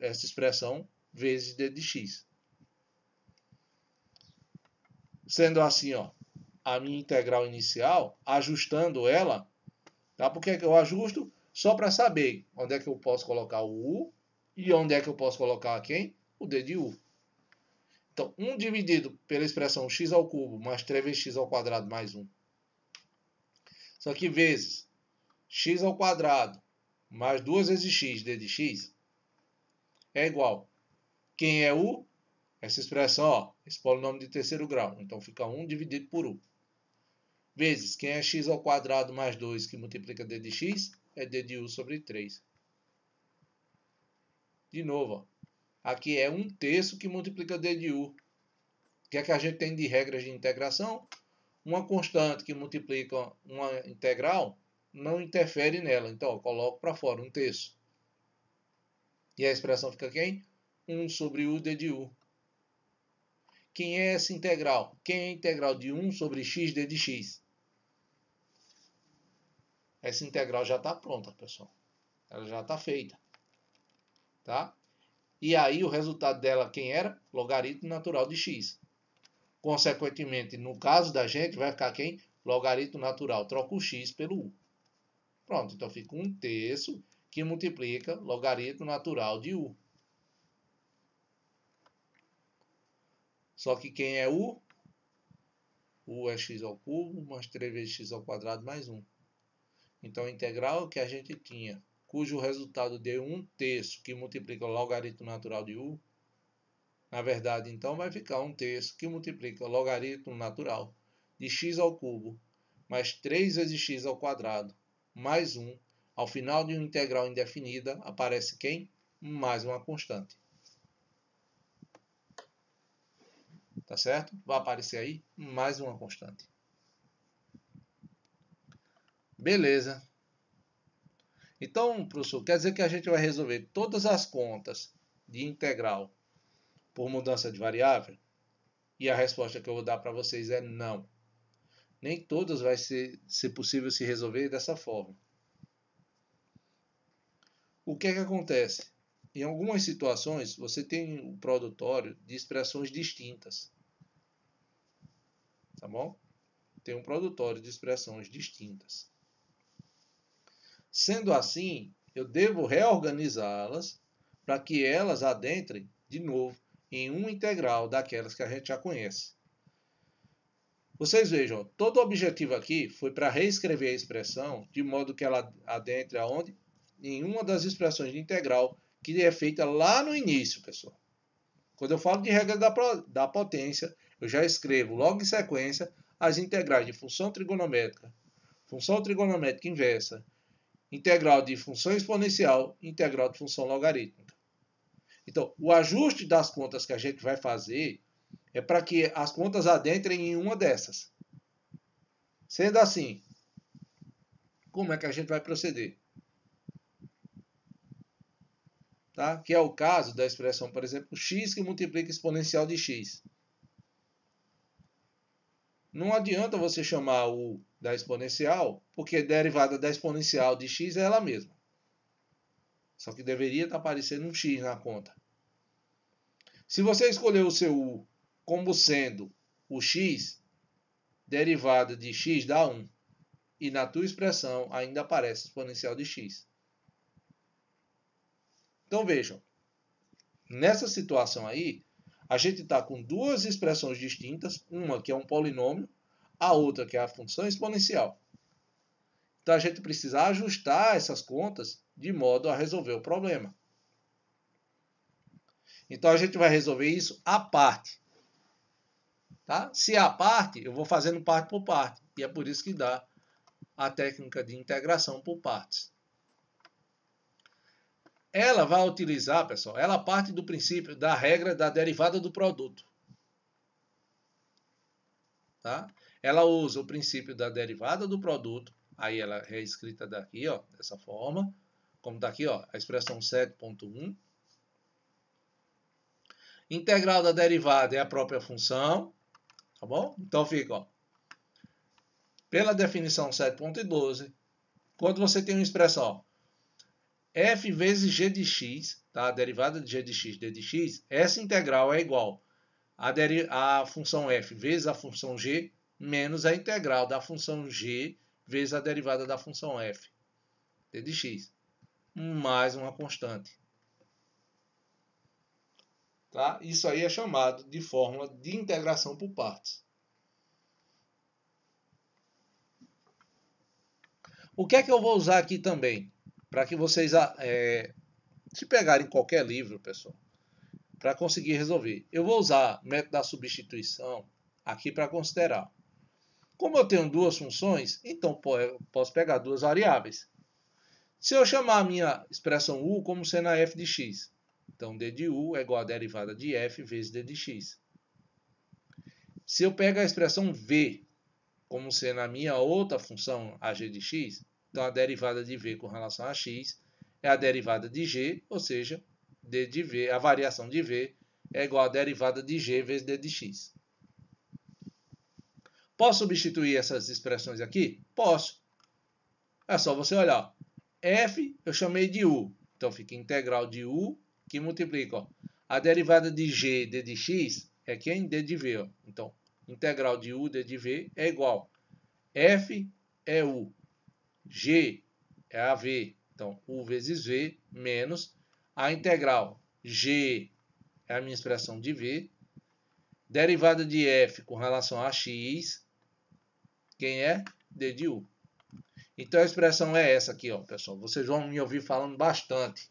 Speaker 1: essa expressão, vezes d de x. Sendo assim, a minha integral inicial, ajustando ela, tá? Por que eu ajusto? Só para saber onde é que eu posso colocar o u e onde é que eu posso colocar quem? O d de u. Então, 1 dividido pela expressão x ao cubo mais 3 vezes x ao quadrado mais 1. Só que vezes x ao quadrado mais 2 vezes x d de x é igual. Quem é u? Essa expressão, esse polinômio de terceiro grau. Então, fica 1 dividido por u. Vezes, quem é x ao quadrado mais 2 que multiplica d de x? É d de u sobre 3. De novo, aqui é 1/3 que multiplica d de u. O que é que a gente tem de regras de integração? Uma constante que multiplica uma integral não interfere nela. Então, eu coloco para fora 1/3. E a expressão fica quem? 1 sobre u d de u. Quem é essa integral? Quem é a integral de 1 sobre x d de x? Essa integral já está pronta, pessoal. Ela já está feita. Tá? E aí o resultado dela quem era? Logaritmo natural de x. Consequentemente, no caso da gente, vai ficar quem? Logaritmo natural. Troca o x pelo u. Pronto, então fica 1/3 que multiplica logaritmo natural de u. Só que quem é u? U é x ao cubo mais 3 vezes x ao quadrado mais 1. Então, a integral que a gente tinha, cujo resultado deu 1/3 que multiplica o logaritmo natural de u, na verdade, então, vai ficar 1/3 que multiplica o logaritmo natural de x ao cubo mais 3 vezes x ao quadrado mais 1. Ao final de uma integral indefinida, aparece quem? Mais uma constante. Tá certo? Vai aparecer aí mais uma constante. Beleza. Então, professor, quer dizer que a gente vai resolver todas as contas de integral por mudança de variável? E a resposta que eu vou dar para vocês é não. Nem todas vai ser possível se resolver dessa forma. O que é que acontece? Em algumas situações, você tem um produtório de expressões distintas. Tá bom? Tem um produtório de expressões distintas. Sendo assim, eu devo reorganizá-las para que elas adentrem de novo em um integral daquelas que a gente já conhece. Vocês vejam, todo o objetivo aqui foi para reescrever a expressão de modo que ela adentre aonde? Em uma das expressões de integral que é feita lá no início, pessoal. Quando eu falo de regra da potência, eu já escrevo logo em sequência as integrais de função trigonométrica inversa, integral de função exponencial e integral de função logarítmica. Então, o ajuste das contas que a gente vai fazer é para que as contas adentrem em uma dessas. Sendo assim, como é que a gente vai proceder? Tá? Que é o caso da expressão, por exemplo, x que multiplica exponencial de x. Não adianta você chamar o da exponencial, porque a derivada da exponencial de x é ela mesma. Só que deveria estar aparecendo um x na conta. Se você escolher o seu u como sendo o x, derivada de x dá 1. E na tua expressão ainda aparece exponencial de x. Então vejam, nessa situação aí, a gente está com duas expressões distintas, uma que é um polinômio, a outra que é a função exponencial. Então a gente precisa ajustar essas contas de modo a resolver o problema. Então a gente vai resolver isso à parte. Tá? Se é à parte, eu vou fazendo parte por parte. E é por isso que dá a técnica de integração por partes. Ela vai utilizar, pessoal, ela parte do princípio da regra da derivada do produto. Tá? Ela usa o princípio da derivada do produto, aí ela é escrita daqui, ó, dessa forma, como daqui, ó, a expressão 7.1. Integral da derivada é a própria função, tá bom? Então fica, ó, pela definição 7.12, quando você tem uma expressão, ó, f vezes g de x, tá? A derivada de g de x, d de x, essa integral é igual a função f vezes a função g menos a integral da função g vezes a derivada da função f, d de x, mais uma constante. Tá? Isso aí é chamado de fórmula de integração por partes. O que é que eu vou usar aqui também? Para que vocês, se pegarem qualquer livro, pessoal, para conseguir resolver. Eu vou usar o método da substituição aqui para considerar. Como eu tenho duas funções, então eu posso pegar duas variáveis. Se eu chamar a minha expressão u como sendo a f de x, então d de u é igual a derivada de f vezes d de x. Se eu pego a expressão v como sendo a minha outra função, a g de x, então a derivada de v com relação a x é a derivada de g, ou seja, d de v, a variação de v é igual a derivada de g vezes d de x. Posso substituir essas expressões aqui? Posso. É só você olhar. F eu chamei de u, então fica integral de u que multiplica. Ó. A derivada de g d de x é quem? D de v. Ó. Então, integral de u d de v é igual. F é u, g é a v, então u vezes v menos a integral g é a minha expressão de v, derivada de f com relação a x, quem é? D de u. Então a expressão é essa aqui, ó, pessoal. Vocês vão me ouvir falando bastante.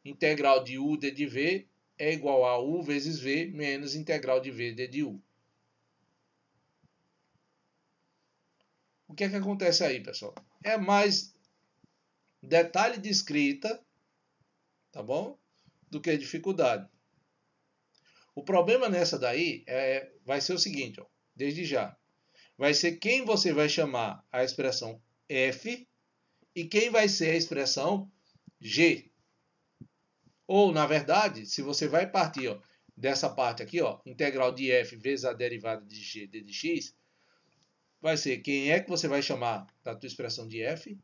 Speaker 1: Integral de u d de v é igual a u vezes v menos integral de v d de u. O que é que acontece aí, pessoal? É mais detalhe de escrita, tá bom? Do que dificuldade. O problema nessa daí vai ser o seguinte, ó, desde já. Vai ser quem você vai chamar a expressão f e quem vai ser a expressão g. Ou, na verdade, se você vai partir ó, dessa parte aqui, ó, integral de f vezes a derivada de g d de x, vai ser quem é que você vai chamar da tua expressão de f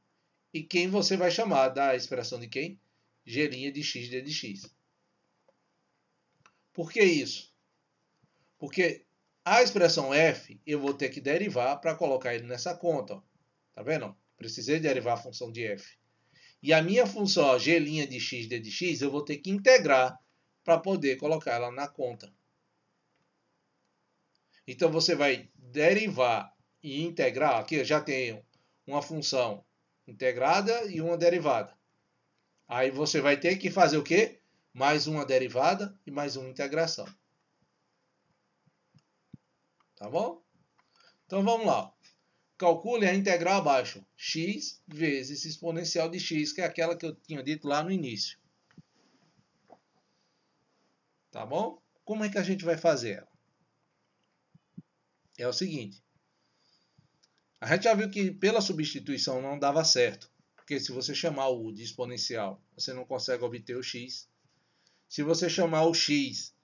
Speaker 1: e quem você vai chamar da expressão de quem? G' de x d de x. Por que isso? Porque a expressão f eu vou ter que derivar para colocar ele nessa conta. Ó. Tá vendo? Precisei derivar a função de f. E a minha função ó, g' de x d de x eu vou ter que integrar para poder colocar ela na conta. Então você vai derivar e integrar. Aqui eu já tenho uma função integrada e uma derivada. Aí você vai ter que fazer o quê? Mais uma derivada e mais uma integração. Tá bom? Então vamos lá. Calcule a integral abaixo. X vezes exponencial de x, que é aquela que eu tinha dito lá no início. Tá bom? Como é que a gente vai fazer ela? É o seguinte. A gente já viu que pela substituição não dava certo. Porque se você chamar o u de exponencial, você não consegue obter o x. Se você chamar o x,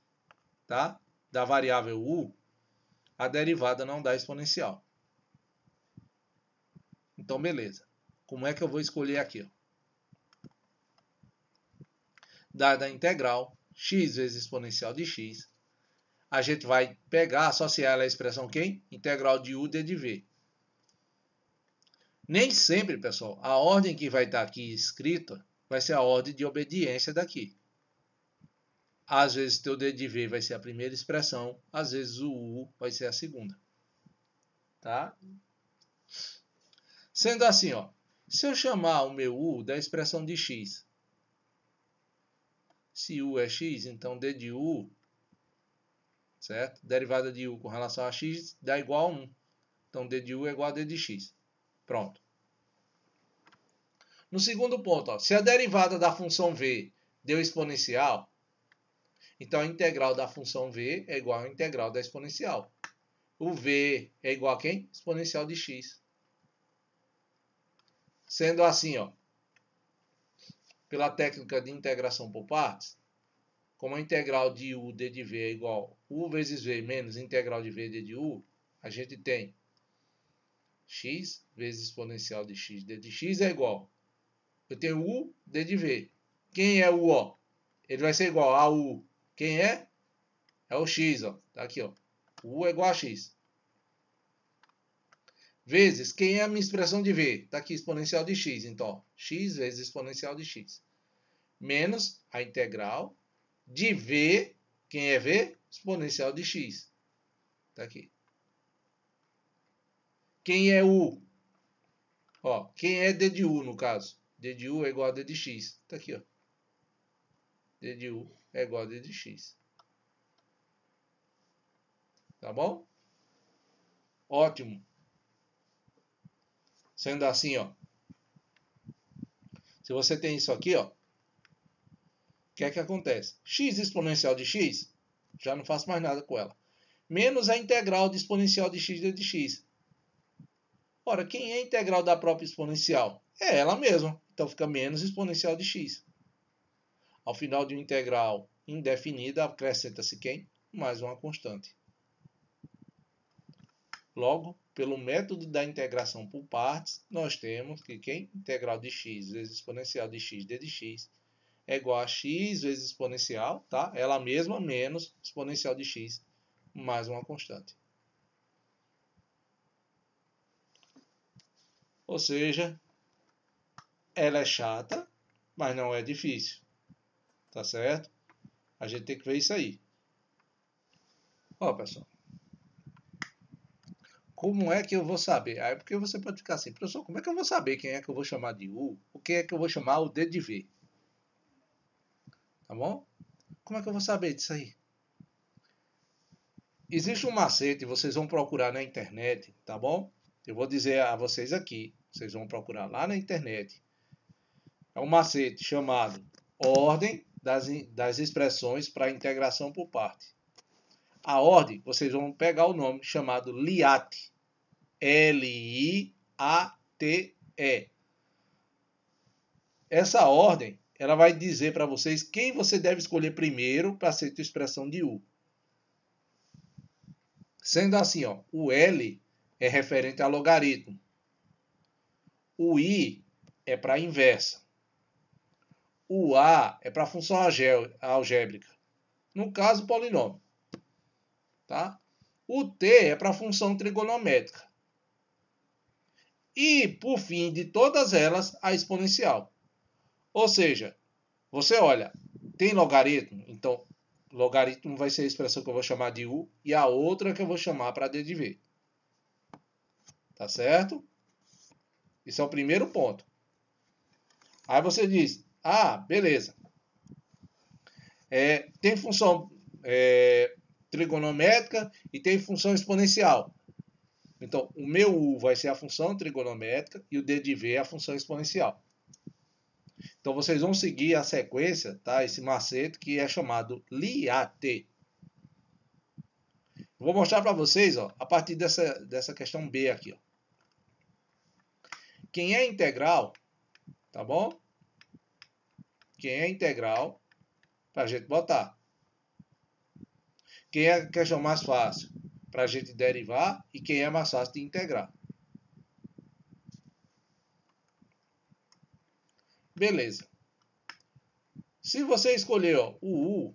Speaker 1: tá, da variável u, a derivada não dá exponencial. Então, beleza. Como é que eu vou escolher aqui? Ó? Dada a integral, x vezes exponencial de x, a gente vai pegar, associar ela à expressão quem? Integral de u d de v. Nem sempre, pessoal, a ordem que vai estar aqui escrita vai ser a ordem de obediência daqui. Às vezes, teu d de v vai ser a primeira expressão, às vezes o u vai ser a segunda. Tá? Sendo assim, ó, se eu chamar o meu u da expressão de x, se u é x, então d de u, certo? Derivada de u com relação a x dá igual a 1. Então, d de u é igual a d de x. Pronto. No segundo ponto, ó, se a derivada da função v deu exponencial, então a integral da função v é igual à integral da exponencial. O v é igual a quem? Exponencial de x. Sendo assim, ó, pela técnica de integração por partes, como a integral de u d de v é igual a u vezes v menos integral de v d de u, a gente tem x vezes exponencial de x d de x é igual. Eu tenho u d de v. Quem é o ó? Ele vai ser igual a u. Quem é? É o x, ó. Tá aqui, ó. U é igual a x. Vezes, quem é a minha expressão de v? Tá aqui, exponencial de x. Então, ó, x vezes exponencial de x. Menos a integral de v. Quem é v? Exponencial de x. Tá aqui. Quem é u? Ó, quem é d de u, no caso? D de u é igual a d de x. Tá aqui, ó. D de u é igual a d de x. Tá bom? Ótimo. Sendo assim, ó. Se você tem isso aqui, ó. O que é que acontece? X exponencial de x, já não faço mais nada com ela. Menos a integral de exponencial de x d de x. Ora, quem é a integral da própria exponencial? É ela mesma. Então fica menos exponencial de x. Ao final de uma integral indefinida, acrescenta-se quem? Mais uma constante. Logo, pelo método da integração por partes, nós temos que quem? Integral de x vezes exponencial de x d de x é igual a x vezes exponencial, tá? Ela mesma menos exponencial de x mais uma constante. Ou seja, ela é chata, mas não é difícil. Tá certo? A gente tem que ver isso aí. Ó, pessoal. Como é que eu vou saber? Aí porque você pode ficar assim, professor, como é que eu vou saber quem é que eu vou chamar de u? O que é que eu vou chamar o d de v? Tá bom? Como é que eu vou saber disso aí? Existe um macete, vocês vão procurar na internet, tá bom? Eu vou dizer a vocês aqui, vocês vão procurar lá na internet. É um macete chamado ordem das expressões para integração por parte. a ordem, vocês vão pegar o nome chamado LIATE. L-I-A-T-E. Essa ordem, ela vai dizer para vocês quem você deve escolher primeiro para ser a expressão de U. Sendo assim, ó, o L é referente a logaritmo. O I é para a inversa. O A é para a função algébrica. No caso, polinômio. Tá? O T é para a função trigonométrica. E, por fim, de todas elas, a exponencial. Ou seja, você olha, tem logaritmo, então logaritmo vai ser a expressão que eu vou chamar de U e a outra que eu vou chamar para D de V. Tá certo? Esse é o primeiro ponto. Aí você diz, ah, beleza. Tem função trigonométrica e tem função exponencial. Então, o meu U vai ser a função trigonométrica e o D de V é a função exponencial. Então, vocês vão seguir a sequência, tá? Esse macete que é chamado LIATE. Vou mostrar para vocês, ó, a partir dessa questão B aqui. Ó. Quem é integral, tá bom? Quem é integral, para a gente botar. Quem é a questão mais fácil, para a gente derivar. E quem é mais fácil de integrar. Beleza. Se você escolher ó, o U,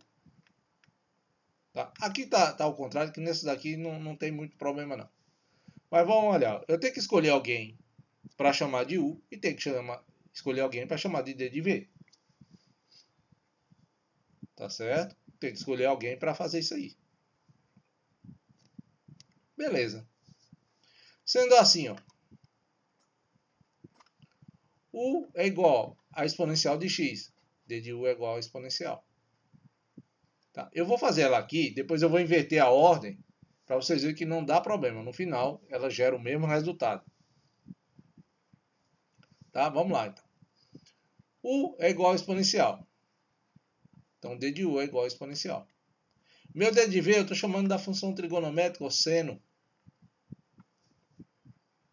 Speaker 1: tá? Aqui está ao contrário, que nesse daqui não tem muito problema não. Mas vamos olhar. Eu tenho que escolher alguém para chamar de U e tenho que escolher alguém para chamar de D de V. Tá certo? Tem que escolher alguém para fazer isso aí. Beleza. Sendo assim, ó, U é igual a exponencial de x. D de U é igual a exponencial. Tá? Eu vou fazer ela aqui, depois eu vou inverter a ordem, para vocês verem que não dá problema. No final, ela gera o mesmo resultado. Tá? Vamos lá, então. U é igual a exponencial. Então, D de U é igual a exponencial. Meu D de V eu estou chamando da função trigonométrica, o seno.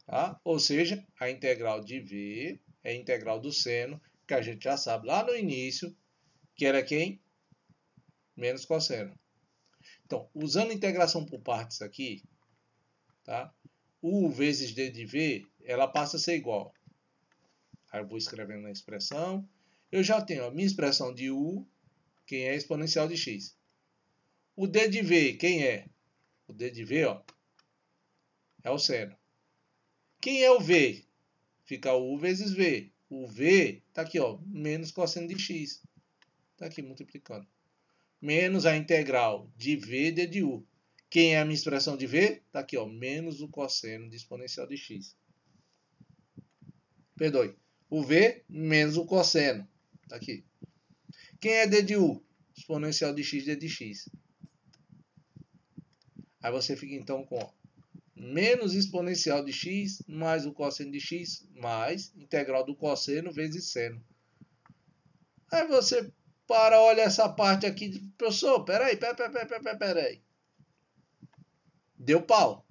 Speaker 1: Tá? Ou seja, a integral de V é a integral do seno, que a gente já sabe lá no início, que era quem? Menos cosseno. Então, usando a integração por partes aqui, tá? U vezes D de V, ela passa a ser igual. Aí eu vou escrevendo na expressão. Eu já tenho a minha expressão de U, quem é exponencial de x. O D de V, quem é? O D de V, ó, é o seno. Quem é o V? Fica U vezes V. O V está aqui, ó, menos cosseno de x. Está aqui multiplicando. Menos a integral de V D de U. Quem é a minha expressão de V? Está aqui, ó, menos o cosseno de exponencial de x. Perdoe. O V menos o cosseno. Está aqui. Quem é D de U? Exponencial de x D de x. Aí você fica então com menos exponencial de x mais o cosseno de x mais integral do cosseno vezes seno. Aí você olha essa parte aqui, professor, peraí. Deu pau.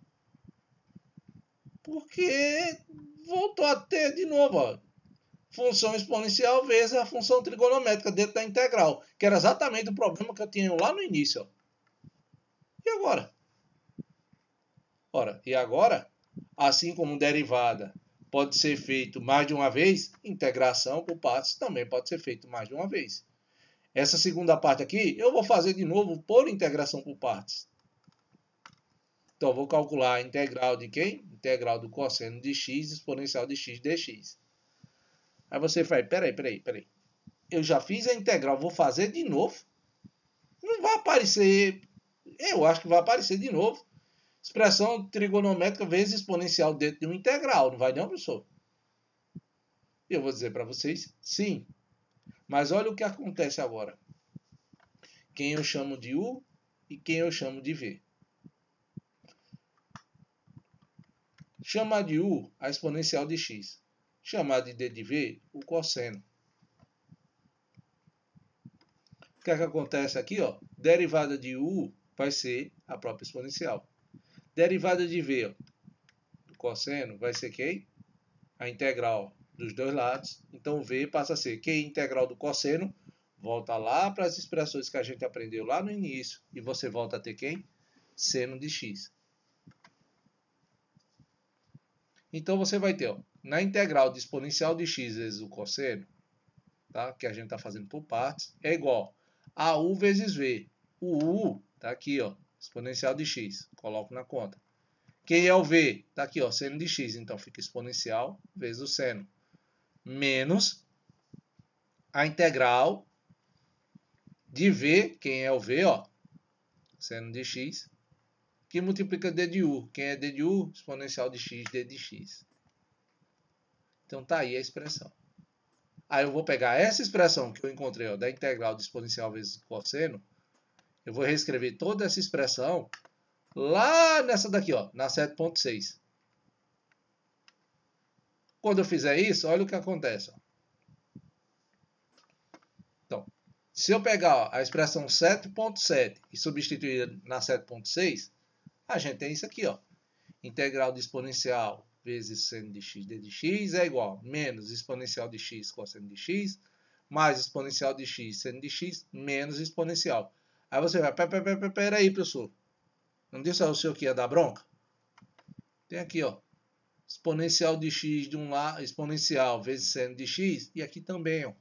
Speaker 1: Porque voltou a ter de novo, ó, função exponencial vezes a função trigonométrica dentro da integral, que era exatamente o problema que eu tinha lá no início. Ó. E agora? Ora, e agora, assim como derivada pode ser feito mais de uma vez, integração por partes também pode ser feito mais de uma vez. Essa segunda parte aqui, eu vou fazer de novo por integração por partes. Então, eu vou calcular a integral de quem? Integral do cosseno de x exponencial de x dx. Aí você faz, peraí. Eu já fiz a integral, vou fazer de novo? Não vai aparecer, eu acho que vai aparecer de novo. Expressão trigonométrica vezes exponencial dentro de uma integral, não vai não, professor? Eu vou dizer para vocês, sim. Mas olha o que acontece agora. Quem eu chamo de U e quem eu chamo de V. Chamar de U a exponencial de x. Chamar de D de V o cosseno. O que é que acontece aqui? Ó? Derivada de U vai ser a própria exponencial. Derivada de v, ó, do cosseno vai ser quem? A integral dos dois lados. Então v passa a ser Q integral do cosseno. Volta lá para as expressões que a gente aprendeu lá no início. E você volta a ter quem? Seno de x. Então você vai ter, ó, na integral de exponencial de x vezes o cosseno, tá? Que a gente está fazendo por partes, é igual a u vezes v. O u está aqui, ó, exponencial de x. Coloco na conta. Quem é o v? Está aqui, ó, seno de x. Então fica exponencial vezes o seno. Menos a integral de v. Quem é o v? Ó, seno de x. Que multiplica d de u. Quem é d de u? Exponencial de x, d de x. Então tá aí a expressão. Aí eu vou pegar essa expressão que eu encontrei, ó, da integral de exponencial vezes cosseno. Eu vou reescrever toda essa expressão lá nessa daqui, ó, na 7.6. Quando eu fizer isso, olha o que acontece. Ó. Então, se eu pegar, ó, a expressão 7.7 e substituir na 7.6, a gente tem isso aqui, ó. Integral de exponencial vezes seno de x d de x é igual a menos exponencial de x cosseno de x, mais exponencial de x seno de x, menos exponencial. Aí você vai, peraí, professor. Não disse ao senhor que ia dar bronca? Tem aqui, ó. Exponencial de x de um lado, exponencial vezes seno de x, e aqui também, ó.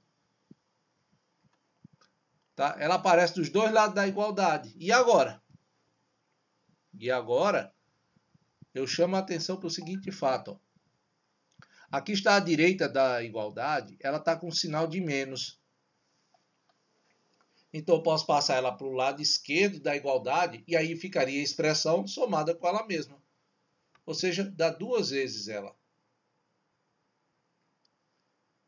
Speaker 1: Tá? Ela aparece dos dois lados da igualdade. E agora? E agora, eu chamo a atenção para o seguinte fato. Ó. Aqui está a direita da igualdade, ela está com sinal de menos. Então, eu posso passar ela para o lado esquerdo da igualdade e aí ficaria a expressão somada com ela mesma. Ou seja, dá duas vezes ela.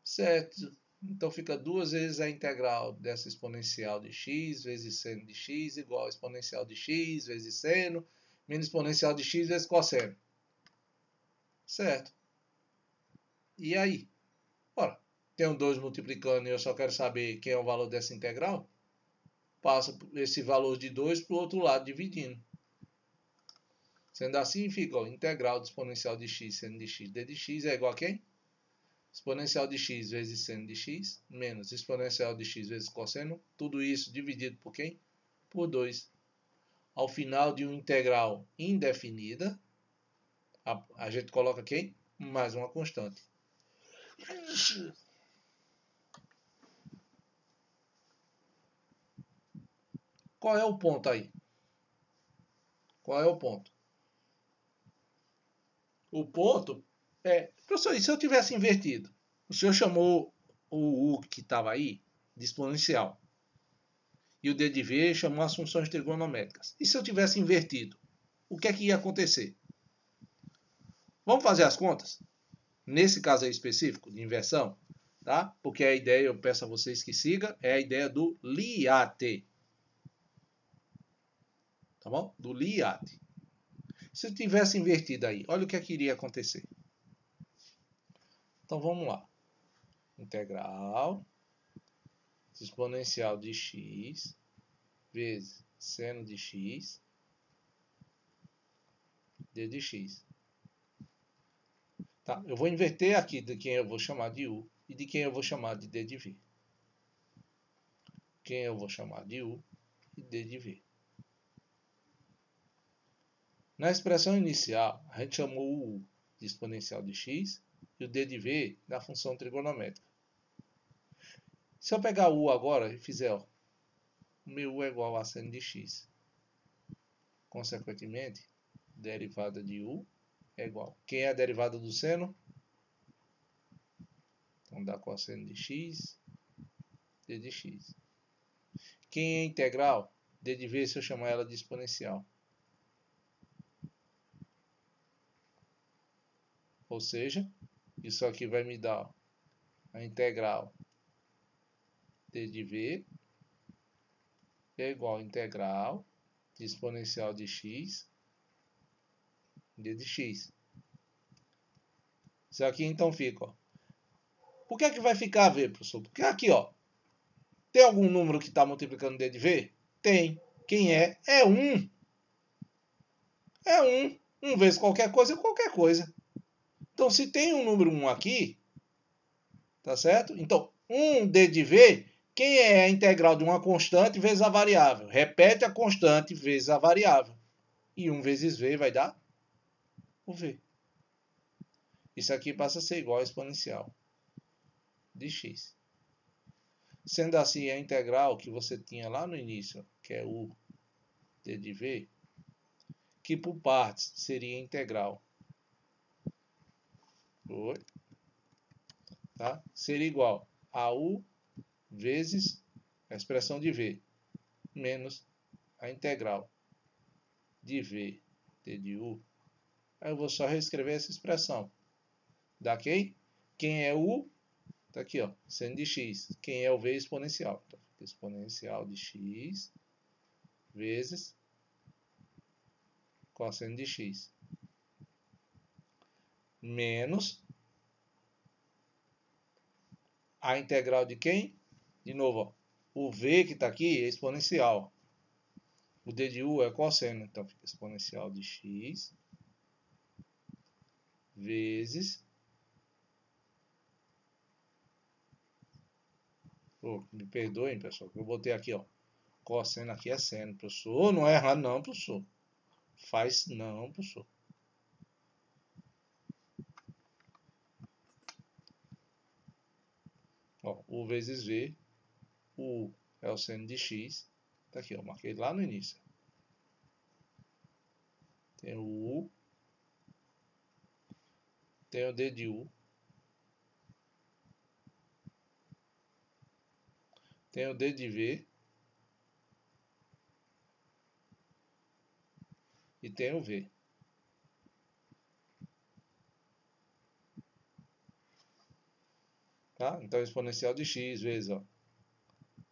Speaker 1: Certo? Então, fica duas vezes a integral dessa exponencial de x vezes seno de x igual a exponencial de x vezes seno menos exponencial de x vezes cosseno. Certo? E aí? Ora, tenho 2 multiplicando e eu só quero saber quem é o valor dessa integral. Passa esse valor de 2 para o outro lado, dividindo. Sendo assim, fica ó, integral de exponencial de x seno de x d de x é igual a quem? Exponencial de x vezes seno de x menos exponencial de x vezes cosseno. Tudo isso dividido por quem? Por 2. Ao final de uma integral indefinida, a gente coloca quem? Mais uma constante. Qual é o ponto aí? Qual é o ponto? O ponto é... Professor, e se eu tivesse invertido? O senhor chamou o u que estava aí de exponencial. E o d de v chamou as funções trigonométricas. E se eu tivesse invertido? O que é que ia acontecer? Vamos fazer as contas? Nesse caso aí específico, de inversão, tá? Porque a ideia, eu peço a vocês que sigam, é a ideia do LIAT. Tá bom? Do LIAT. Se eu tivesse invertido aí, olha o que é que iria acontecer. Então vamos lá. Integral exponencial de x vezes seno de x d de x. Tá? Eu vou inverter aqui de quem eu vou chamar de u e de quem eu vou chamar de d de v. Quem eu vou chamar de u e d de v. Na expressão inicial, a gente chamou o u de exponencial de x e o d de v da função trigonométrica. Se eu pegar o u agora e fizer, ó, o meu u é igual a seno de x. Consequentemente, derivada de u é igual. Quem é a derivada do seno? Então dá cosseno de x, d de x. Quem é integral? D de v se eu chamar ela de exponencial. Ou seja, isso aqui vai me dar a integral d de v é igual a integral de exponencial de x d de x. Isso aqui então fica, ó. Por que é que vai ficar v, professor? Porque aqui, ó, tem algum número que está multiplicando d de v? Tem. Quem é? É 1. É 1. 1 vezes qualquer coisa é qualquer coisa. Então, se tem um número 1 aqui, tá certo? Então, 1d de v, quem é a integral de uma constante vezes a variável? Repete a constante vezes a variável. E 1 vezes v vai dar o v. Isso aqui passa a ser igual a exponencial de x. Sendo assim, a integral que você tinha lá no início, que é u d de v, que por partes seria integral, tá? Seria igual a u vezes a expressão de v, menos a integral de v d de u. Aí eu vou só reescrever essa expressão. Dá quem? Quem é u? Tá aqui, ó, seno de x. Quem é o v exponencial? Então, exponencial de x vezes cosseno de x. Menos a integral de quem? De novo, ó, o v que está aqui é exponencial. O d de u é cosseno. Então, fica exponencial de x vezes... me perdoem, pessoal, que eu botei aqui, ó. Cosseno aqui é seno, professor. Não é errado, não, professor. Faz não, professor. Ó, u vezes v. O u é o seno de x. Tá aqui, ó. Marquei lá no início. Tem o u. Tem o d de u. Tem o d de v. E tem o v. Tá? Então, exponencial de x vezes, ó,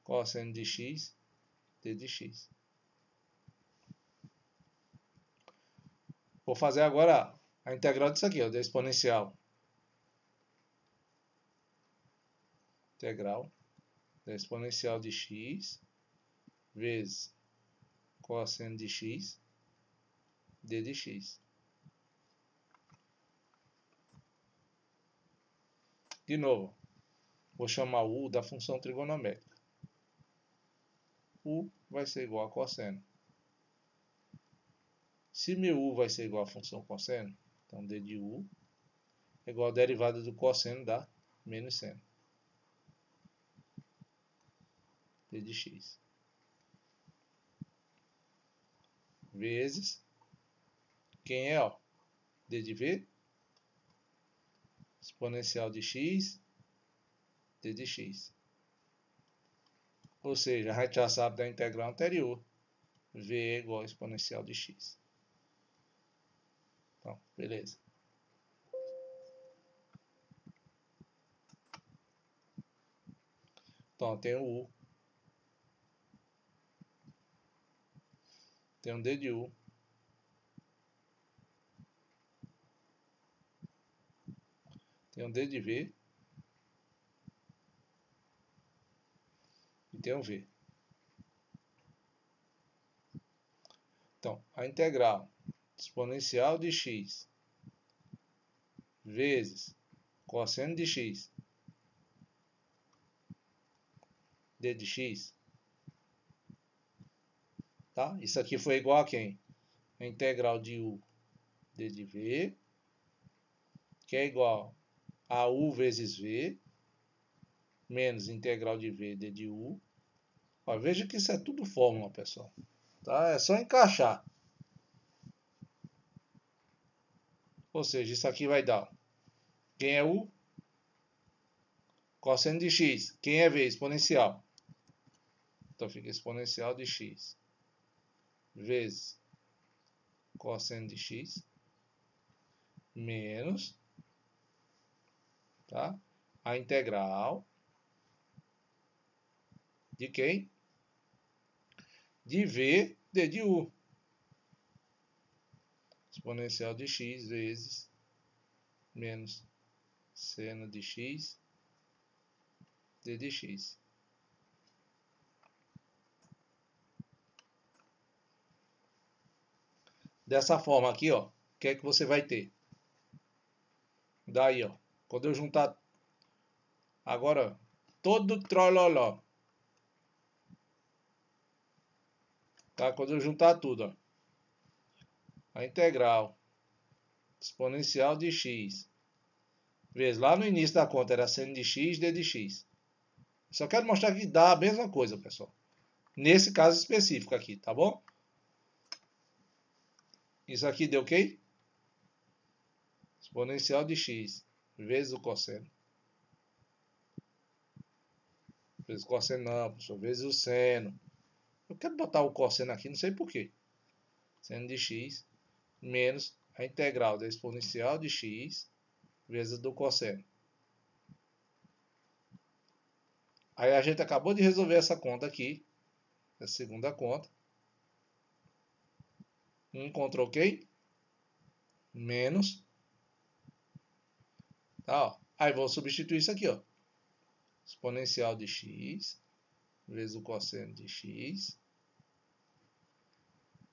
Speaker 1: cosseno de x, d de x. Vou fazer agora a integral disso aqui, ó, da exponencial. Integral da exponencial de x vezes cosseno de x, d de x. De novo, vou chamar o u da função trigonométrica. U vai ser igual a cosseno. Se meu u vai ser igual a função cosseno, então d de u é igual a derivada do cosseno da menos seno. D de x. Vezes, quem é, ó? D de v, exponencial de x, d de x. Ou seja, a gente já sabe da integral anterior. V é igual a exponencial de x. Então, beleza. Então, tem o u. Tem um d de u. Tem um d de v. E tem um v. Então, a integral exponencial de x vezes cosseno de x d de x, tá? Isso aqui foi igual a quem? A integral de u d de v, que é igual a u vezes v, menos integral de v d de u. Ó, veja que isso é tudo fórmula, pessoal. Tá? É só encaixar. Ou seja, isso aqui vai dar. Quem é u? Cosseno de x. Quem é v? Exponencial. Então fica exponencial de x vezes cosseno de x menos, tá? A integral de quem? De v d de u. Exponencial de x vezes menos seno de x d de x. dessa forma aqui, ó, o que é que você vai ter? Daí, ó, quando eu juntar agora todo trololó, tá? Quando eu juntar tudo, ó, a integral exponencial de x vezes lá no início da conta era seno de x, d de x. Só quero mostrar que dá a mesma coisa, pessoal. Nesse caso específico aqui, tá bom? Isso aqui deu o quê? Exponencial de x vezes o cosseno. Vezes o cosseno não, professor. Vezes o seno. Eu quero botar o cosseno aqui, não sei porquê. Seno de x menos a integral da exponencial de x vezes do cosseno. Aí a gente acabou de resolver essa conta aqui. A segunda conta. Encontrou o quê? Menos. Tá, ó. Aí vou substituir isso aqui, ó. Exponencial de x vezes o cosseno de x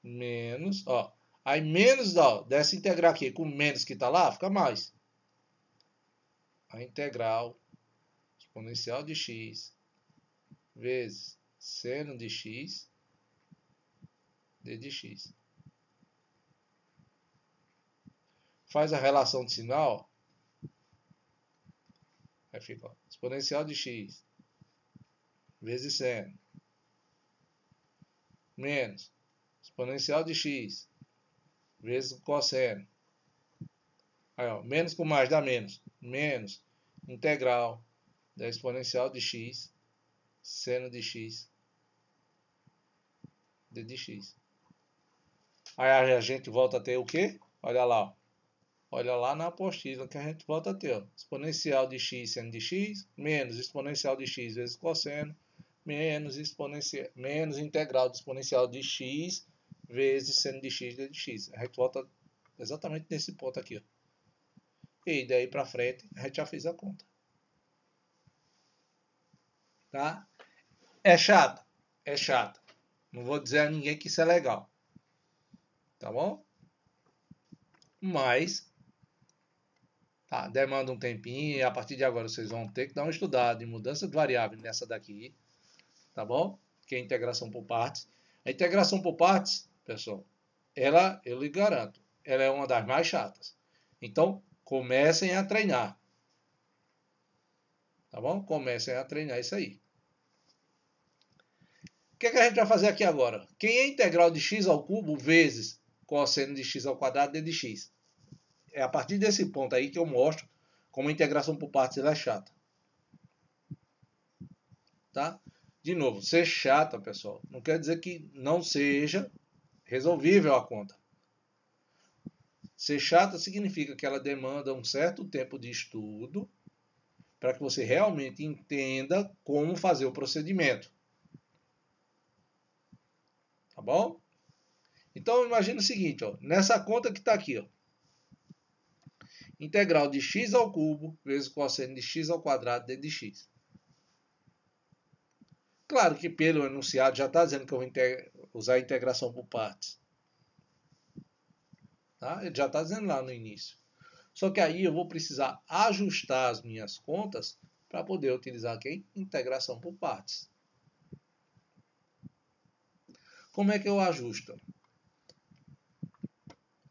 Speaker 1: menos, ó. Aí menos, ó, dessa integral aqui com menos que tá lá, fica mais. A integral exponencial de x vezes seno de x d de x. Faz a relação de sinal, ó. Aí fica, ó, exponencial de x vezes seno menos exponencial de x vezes o cosseno. Aí, ó, menos com mais dá menos. Menos integral da exponencial de x seno de x d de x. Aí a gente volta a ter o quê? Olha lá, ó. Olha lá na apostila que a gente volta a ter, ó. Exponencial de x seno de x menos exponencial de x vezes cosseno menos integral de exponencial de x vezes seno de x d de x. A gente volta exatamente nesse ponto aqui, ó. E daí para frente a gente já fez a conta. Tá? É chato? É chato. Não vou dizer a ninguém que isso é legal. Tá bom? Mas tá, demanda um tempinho e a partir de agora vocês vão ter que dar uma estudada em mudança de variável nessa daqui. Tá bom? Que é a integração por partes. A integração por partes, pessoal, ela, eu lhe garanto, ela é uma das mais chatas. Então, comecem a treinar. Tá bom? Comecem a treinar isso aí. O que, é que a gente vai fazer aqui agora? Quem é integral de x ao cubo vezes cosseno de x ao quadrado d de x? É a partir desse ponto aí que eu mostro como a integração por partes ela é chata. Tá? De novo, ser chata, pessoal, não quer dizer que não seja resolvível a conta. Ser chata significa que ela demanda um certo tempo de estudo para que você realmente entenda como fazer o procedimento. Tá bom? Então, imagine o seguinte, ó, nessa conta que está aqui, ó, integral de x ao cubo vezes cosseno de x ao quadrado d de x. Claro que pelo enunciado já está dizendo que eu vou usar a integração por partes. Tá? Ele já está dizendo lá no início. Só que aí eu vou precisar ajustar as minhas contas para poder utilizar aqui integração por partes. Como é que eu ajusto?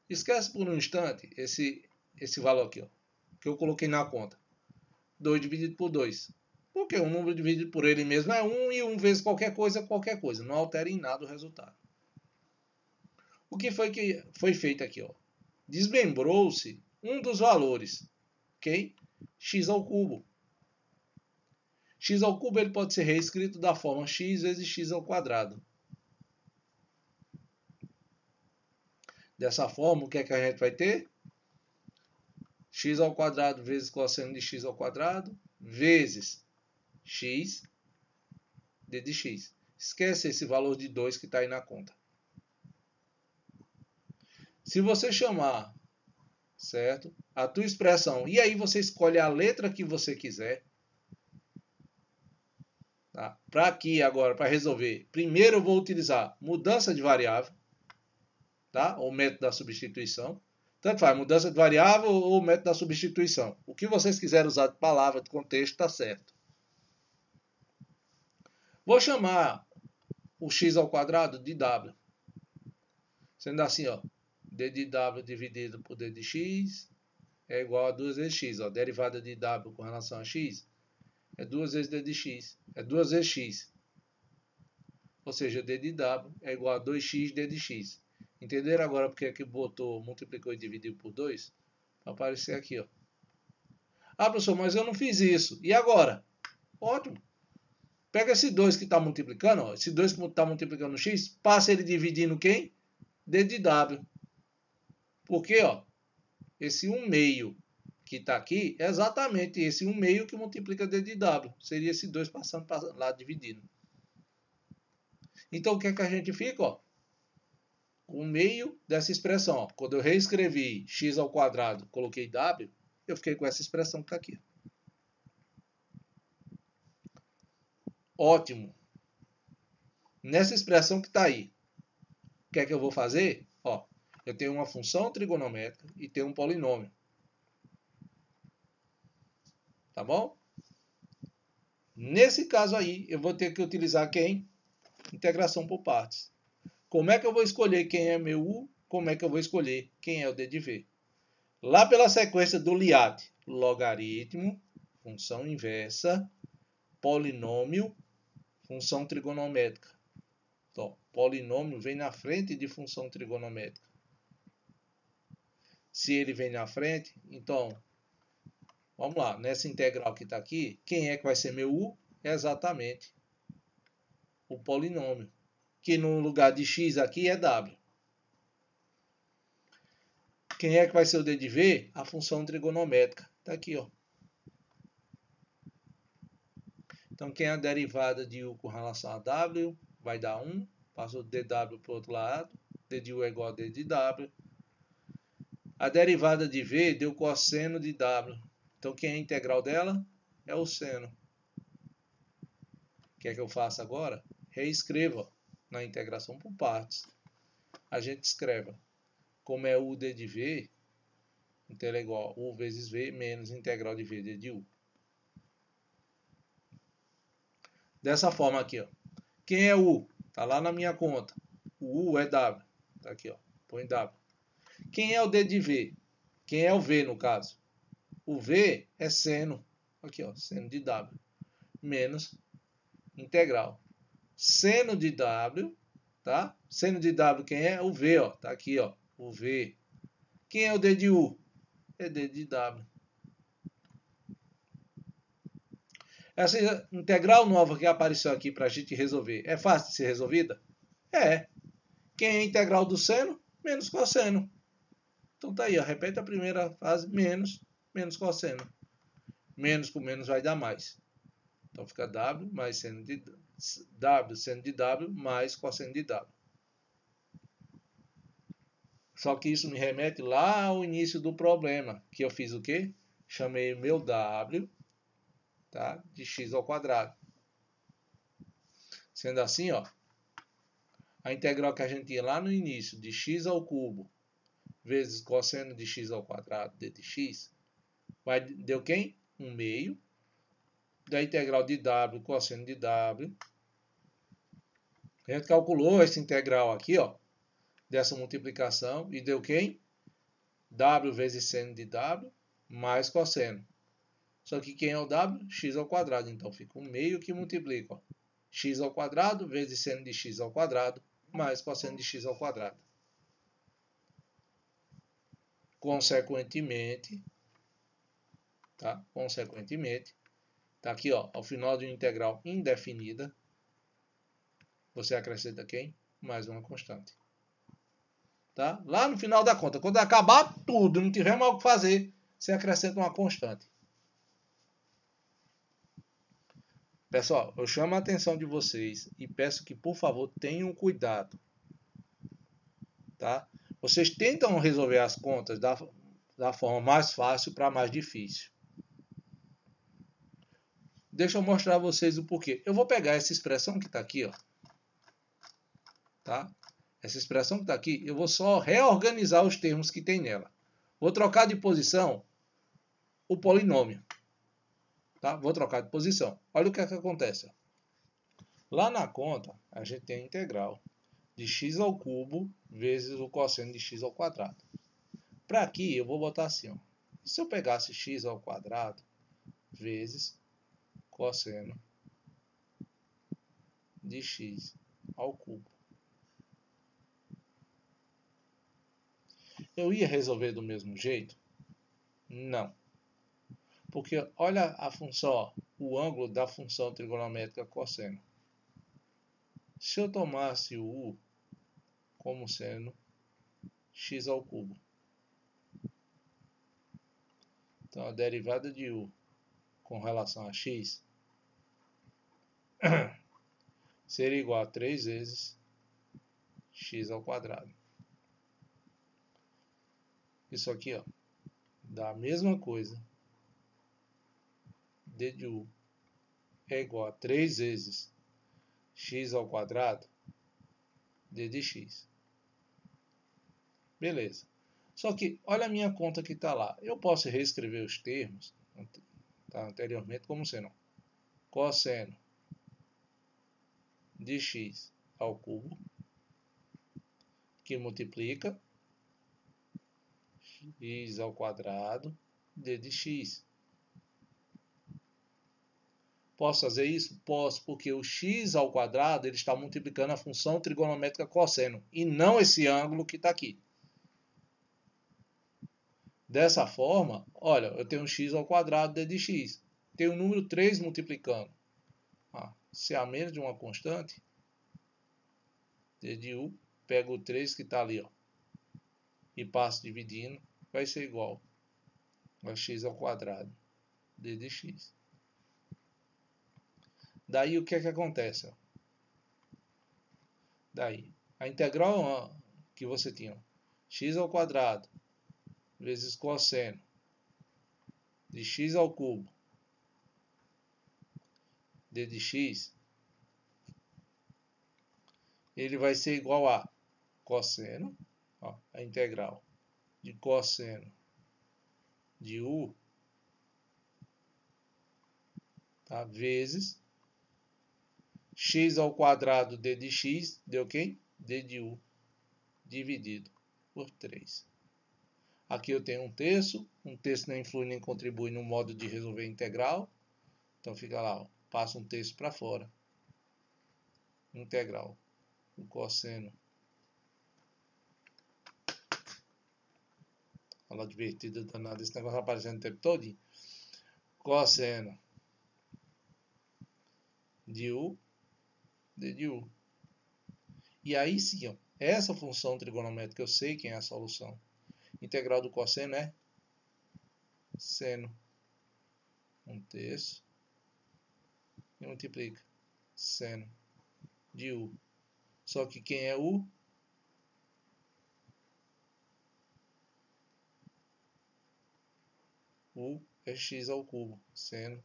Speaker 1: Esquece por um instante esse valor aqui, ó, que eu coloquei na conta. 2 dividido por 2. Porque um número dividido por ele mesmo é 1 e 1 vezes qualquer coisa. Não altera em nada o resultado. O que foi feito aqui? Ó? Desmembrou-se um dos valores, ok? X ao cubo. X ao cubo ele pode ser reescrito da forma x vezes x ao quadrado. Dessa forma, o que é que a gente vai ter? X ao quadrado vezes cosseno de x ao quadrado vezes x d de x. Esquece esse valor de 2 que está aí na conta. Se você chamar, certo, a tua expressão, e aí você escolhe a letra que você quiser, tá? Para aqui agora, para resolver, primeiro eu vou utilizar mudança de variável, tá? Ou método da substituição. Tanto faz, mudança de variável ou método da substituição. O que vocês quiserem usar de palavra, de contexto, está certo. Vou chamar o x ao quadrado de w. Sendo assim, ó, d de w dividido por d de x é igual a 2 vezes x. Ó, derivada de w com relação a x é 2 vezes d de x. É 2 vezes x. Ou seja, d de w é igual a 2x d de x. Entenderam agora porque é que botou, multiplicou e dividiu por 2? Vai aparecer aqui, ó. Ah, professor, mas eu não fiz isso. E agora? Ótimo. Pega esse 2 que está multiplicando, ó, esse 2 que está multiplicando no x, passa ele dividindo quem? D de w. Porque, ó, esse 1/2 que está aqui é exatamente esse 1/2 que multiplica d de w. Seria esse 2 passando lá dividindo. Então, o que é que a gente fica, ó? Com o meio dessa expressão, ó. Quando eu reescrevi x ao quadrado, coloquei w, eu fiquei com essa expressão que está aqui. Ótimo. Nessa expressão que está aí, o que é que eu vou fazer? Ó, eu tenho uma função trigonométrica e tenho um polinômio. Tá bom? Nesse caso aí, eu vou ter que utilizar quem? Integração por partes. Como é que eu vou escolher quem é meu u? Como é que eu vou escolher quem é o d de v? Lá pela sequência do LIAD, logaritmo, função inversa, polinômio, função trigonométrica. Então, polinômio vem na frente de função trigonométrica. Se ele vem na frente, então, vamos lá, nessa integral que está aqui, quem é que vai ser meu u? É exatamente o polinômio, que no lugar de x aqui é w. Quem é que vai ser o d de v? A função trigonométrica. Está aqui, ó. Então, quem é a derivada de u com relação a w? Vai dar 1. Passou dw para o outro lado. d de u é igual a d de w. A derivada de v deu cosseno de w. Então, quem é a integral dela? É o seno. O que é que eu faço agora? Reescreva na integração por partes. A gente escreve. Como é u d de v, então ele é igual a u vezes v menos integral de v d de u. Dessa forma aqui, ó. Quem é u? Está lá na minha conta. O u é w. Está aqui, ó. Põe w. Quem é o d de v? Quem é o v, no caso? O v é seno. Aqui, ó. Seno de w. Menos integral. Seno de w, tá? Seno de w quem é? O v, ó. Tá aqui, ó. O v. Quem é o d de u? É d de w. Essa integral nova que apareceu aqui para a gente resolver, é fácil de ser resolvida? É. Quem é a integral do seno? Menos cosseno. Então tá aí, ó. Repete a primeira fase, menos cosseno. Menos com menos vai dar mais. Então fica w mais seno de w, seno de w mais cosseno de w. Só que isso me remete lá ao início do problema, que eu fiz o quê? Chamei o meu w, tá, de x ao quadrado. Sendo assim, ó, a integral que a gente tinha lá no início de x ao cubo vezes cosseno de x ao quadrado d de x, deu quem? 1/2 da integral de w cosseno de w. A gente calculou essa integral aqui, ó, dessa multiplicação e deu quem? W vezes seno de w mais cosseno. Só que quem é o w? X ao quadrado. Então fica 1/2 que multiplica, ó, x ao quadrado vezes seno de x ao quadrado mais cosseno de x ao quadrado. Consequentemente, tá? Tá aqui, ó, ao final de uma integral indefinida, você acrescenta quem? Mais uma constante. Tá? Lá no final da conta, quando acabar tudo, não tiver mais o que fazer, você acrescenta uma constante. Pessoal, eu chamo a atenção de vocês e peço que, por favor, tenham cuidado. Tá? Vocês tentam resolver as contas da forma mais fácil para mais difícil. Deixa eu mostrar a vocês o porquê. Eu vou pegar essa expressão que está aqui, ó. Tá? essa expressão que está aqui, eu vou só reorganizar os termos que tem nela. Vou trocar de posição o polinômio. Tá? Vou trocar de posição. Olha o que é que acontece. Lá na conta, a gente tem a integral de x ao cubo vezes o cosseno de x ao quadrado. Para aqui, eu vou botar assim. Ó. Se eu pegasse x ao quadrado vezes cosseno de x ao cubo. Eu ia resolver do mesmo jeito? Não. Porque olha a função, ó, o ângulo da função trigonométrica cosseno. Se eu tomasse o u como sendo x ao cubo, então a derivada de u com relação a x seria igual a 3 vezes x ao quadrado. Isso aqui, ó, dá a mesma coisa. D de u é igual a 3 vezes x ao quadrado d de x. Beleza. Só que, olha a minha conta que está lá. Eu posso reescrever os termos tá, anteriormente como sendo cosseno de x ao cubo, que multiplica x ao quadrado d de x. Posso fazer isso? Posso, porque o x ao quadrado ele está multiplicando a função trigonométrica cosseno, e não esse ângulo que está aqui. Dessa forma, olha, eu tenho x ao quadrado d de x. Tenho o número 3 multiplicando. Se há menos de uma constante, d de u, pego o 3 que está ali, ó, e passo dividindo, vai ser igual a x ao quadrado d de x. Daí o que é que acontece? Ó? Daí, a integral que você tinha, ó, x ao quadrado vezes cosseno de x ao cubo d de x, ele vai ser igual a cosseno, ó, a integral de cosseno de u, tá, vezes x ao quadrado d de x, deu quem? D de u, dividido por 3. Aqui eu tenho um terço não influi nem contribui no modo de resolver a integral, então fica lá, ó, passa um terço para fora. Integral, o cosseno. Fala divertida danada, esse negócio aparecendo o tempo todo. Cosseno de u, d de u. E aí sim, ó, essa função trigonométrica eu sei quem é a solução. Integral do cosseno é seno, um terço, e multiplica seno de u. Só que quem é u? U é x ao cubo, seno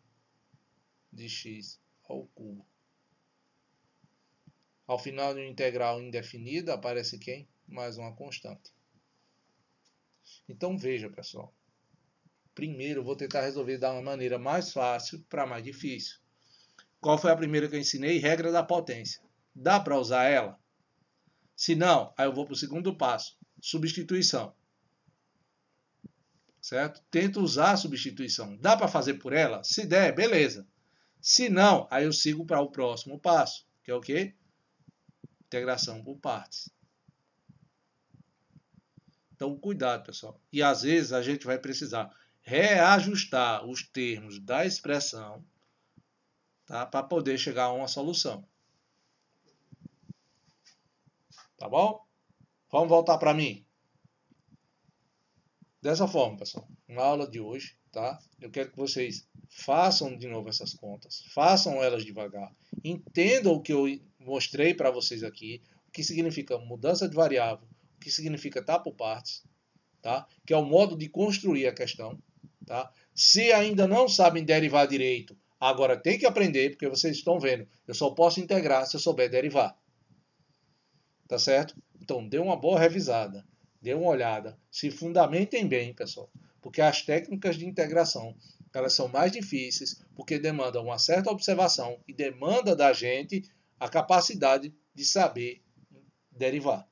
Speaker 1: de x ao cubo. Ao final de uma integral indefinida, aparece quem? Mais uma constante. Então veja, pessoal. Primeiro eu vou tentar resolver da uma maneira mais fácil para mais difícil. Qual foi a primeira que eu ensinei? Regra da potência. Dá para usar ela? Se não, aí eu vou para o segundo passo. Substituição. Certo? Tento usar a substituição. Dá para fazer por ela? Se der, beleza. Se não, aí eu sigo para o próximo passo, que é o quê? Integração por partes. Então, cuidado, pessoal. E às vezes a gente vai precisar reajustar os termos da expressão, tá? Para poder chegar a uma solução. Tá bom? Vamos voltar para mim. Dessa forma, pessoal, na aula de hoje, tá? Eu quero que vocês façam de novo essas contas, façam elas devagar, entendam o que eu mostrei para vocês aqui, o que significa mudança de variável, o que significa estar por partes, tá? Que é o modo de construir a questão, tá? Se ainda não sabem derivar direito, agora tem que aprender, porque vocês estão vendo, eu só posso integrar se eu souber derivar. Tá certo? Então, dê uma boa revisada, dê uma olhada, se fundamentem bem, pessoal, porque as técnicas de integração, elas são mais difíceis, porque demandam uma certa observação e demanda da gente a capacidade de saber derivar,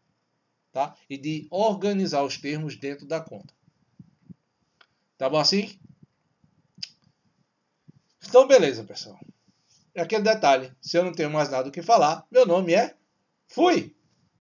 Speaker 1: tá? E de organizar os termos dentro da conta. Tá bom assim? Então, beleza, pessoal. É aquele detalhe, se eu não tenho mais nada o que falar, meu nome é Fui!